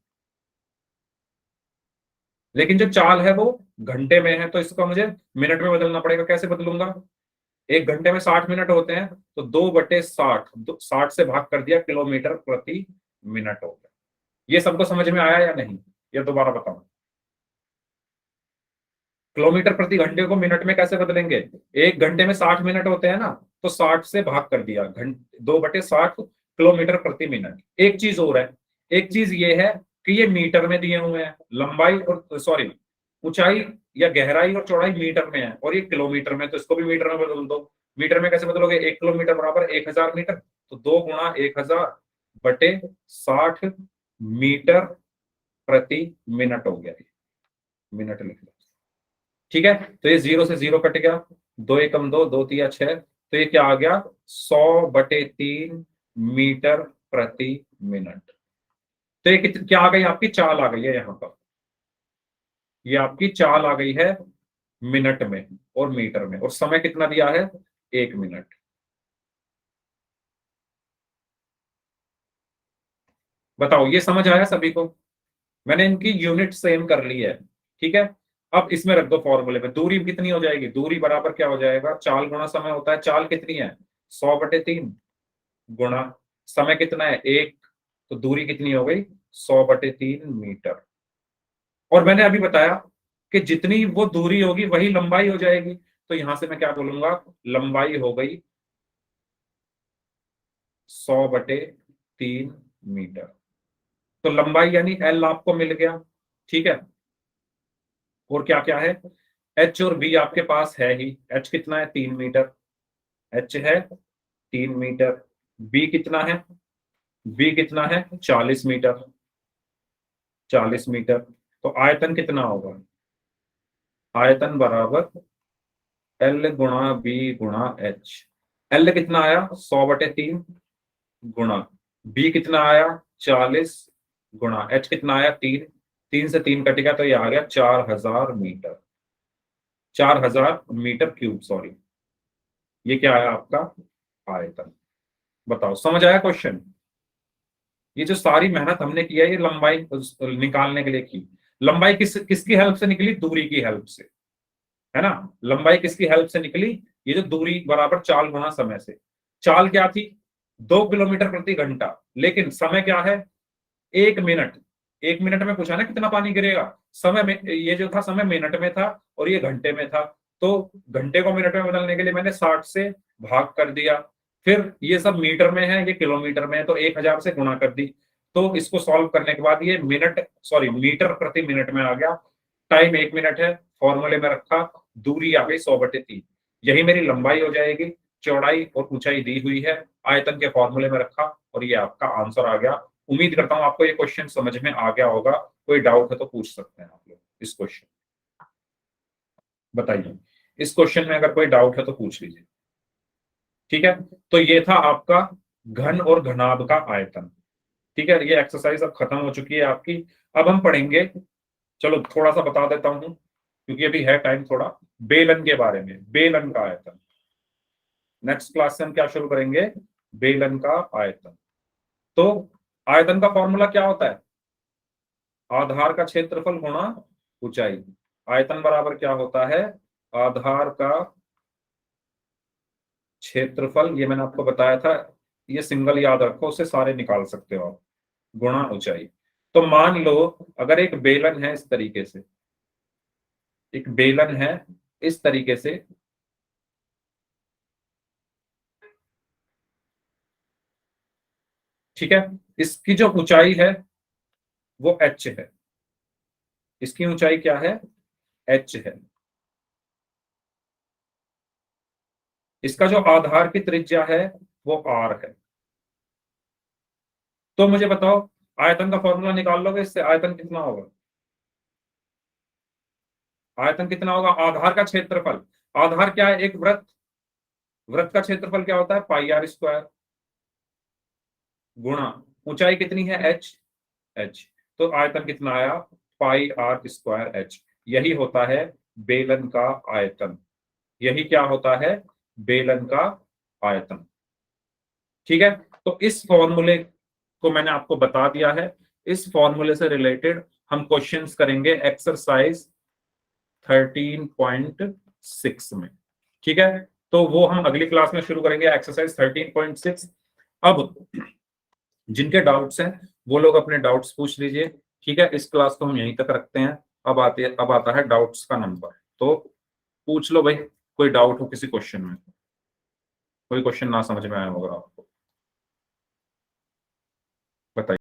लेकिन जो चाल है वो घंटे में है, तो इसको मुझे मिनट में बदलना पड़ेगा। कैसे बदलूंगा, 1 घंटे में 60 मिनट होते हैं, तो 2/60, 60 से भाग कर दिया, किलोमीटर प्रति मिनट हो गया। ये सबको समझ में आया या नहीं, ये दोबारा बताऊं, किलोमीटर प्रति घंटे को मिनट में कैसे बदलेंगे, 1 घंटे में 60 मिनट होते हैं ना, तो 60 से भाग कर दिया, 2/60 किलोमीटर प्रति मिनट। एक चीज और है, एक चीज ये है कि ये मीटर में दिए हुए हैं, लंबाई और सॉरी ऊंचाई या गहराई और चौड़ाई मीटर में है, और ये किलोमीटर में, तो इसको भी मीटर में बदल दो। मीटर में कैसे बदलोगे, 1 किलोमीटर बराबर 1000 मीटर, तो 2 × 1000/60 मीटर प्रति मिनट हो गया, मिनट लिख लो, ठीक है। तो ये 0 से 0 कट गया, 2 एकम 2, 2 तिया 6, तो ये क्या आ गया 100/3 मीटर प्रति मिनट। तो ये क्या आ गई आपकी चाल आ गई है यहाँ पर, ये आपकी चाल आ गई है मिनट में और मीटर में, और समय कितना दिया है 1 मिनट। बताओ ये समझ आया सभी को? मैंने इनकी यूनिट सेम कर ली है, ठीक है। अब इसमें रख दो फॉर्मूले में, दूरी कितनी हो जाएगी, दूरी बराबर क्या हो जाएगा, चाल गुणा समय होता है, चाल कितनी है 100/3 गुणा समय कितना है 1, तो दूरी कितनी हो गई 100/3 मीटर। और मैंने अभी बताया कि जितनी वो दूरी होगी वही लंबाई हो जाएगी, तो यहां से मैं क्या बोलूंगा, लंबाई हो गई 100/3 मीटर। तो लंबाई यानी एल आपको मिल गया, ठीक है। और क्या क्या है, एच और बी आपके पास है ही, एच कितना है 3 मीटर, एच है 3 मीटर, बी कितना है, बी कितना है 40 मीटर, 40 मीटर। तो आयतन कितना होगा, आयतन बराबर एल गुणा बी गुणा एच। एल कितना आया 100/3 गुणा, बी कितना आया 40 गुणा, एच कितना आया 3, 3 से 3 कट गया तो ये आ गया 4000 मीटर, 4000 मीटर क्यूब, सॉरी। ये क्या आया आपका आयतन। बताओ समझ आया क्वेश्चन? ये जो सारी मेहनत हमने की है ये लंबाई निकालने के लिए की। लंबाई किसकी हेल्प से निकली, दूरी की हेल्प से, है ना। लंबाई किसकी हेल्प से निकली, ये जो दूरी बराबर चाल गुणा समय से। चाल क्या थी 2 किलोमीटर प्रति घंटा, लेकिन समय क्या है 1 मिनट। 1 मिनट में पूछा ना कितना पानी गिरेगा, समय में ये जो था समय मिनट में था और ये घंटे में था, तो घंटे को मिनट में बदलने के लिए मैंने 60 से भाग कर दिया। फिर ये सब मीटर में है, ये किलोमीटर में है, तो 1000 से गुणा कर दी। तो इसको सॉल्व करने के बाद ये मीटर प्रति मिनट में आ गया। टाइम 1 मिनट है, फॉर्मूले में रखा, दूरी आ गई 100/3, यही मेरी लंबाई हो जाएगी। चौड़ाई और ऊंचाई दी हुई है, आयतन के फॉर्मूले में रखा और ये आपका आंसर आ गया। उम्मीद करता हूं आपको ये क्वेश्चन समझ में आ गया होगा। कोई डाउट है तो पूछ सकते हैं आप लोग इस क्वेश्चन, बताइए इस क्वेश्चन में अगर कोई डाउट है तो पूछ लीजिए, ठीक है। तो ये था आपका घन और घनाभ का आयतन, ठीक है। ये एक्सरसाइज अब खत्म हो चुकी है आपकी। अब हम पढ़ेंगे, चलो थोड़ा सा बता देता हूं क्योंकि अभी है टाइम थोड़ा, बेलन के बारे में, बेलन का आयतन। नेक्स्ट क्लास से हम क्या शुरू करेंगे, बेलन का आयतन। तो आयतन का फॉर्मूला क्या होता है, आधार का क्षेत्रफल गुणा ऊंचाई। आयतन बराबर क्या होता है, आधार का क्षेत्रफल, ये मैंने आपको बताया था, ये सिंगल याद रखो, उससे सारे निकाल सकते हो आप, गुणा ऊंचाई। तो मान लो अगर एक बेलन है इस तरीके से, एक बेलन है इस तरीके से, ठीक है। इसकी जो ऊंचाई है वो h है, इसकी ऊंचाई क्या है h है। इसका जो आधार की त्रिज्या है वो r है। तो मुझे बताओ आयतन का फॉर्मूला निकाल लोगे इससे, आयतन कितना होगा, आयतन कितना होगा, आधार का क्षेत्रफल। आधार क्या है, एक वृत्त, वृत्त का क्षेत्रफल क्या होता है πr², गुणा ऊंचाई कितनी है h, तो आयतन कितना आया πr²h। यही होता है बेलन का आयतन, यही क्या होता है बेलन का आयतन, ठीक है। तो इस फॉर्मूले को मैंने आपको बता दिया है, इस फॉर्मूले से रिलेटेड हम क्वेश्चंस करेंगे एक्सरसाइज 13.6 में, ठीक है। तो वो हम अगली क्लास में शुरू करेंगे एक्सरसाइज 13.6। अब जिनके डाउट्स हैं वो लोग अपने डाउट्स पूछ लीजिए, ठीक है। इस क्लास को हम यहीं तक रखते हैं। अब आता है डाउट्स का नंबर, तो पूछ लो भाई, कोई डाउट हो किसी क्वेश्चन में, कोई क्वेश्चन ना समझ में आया होगा आपको।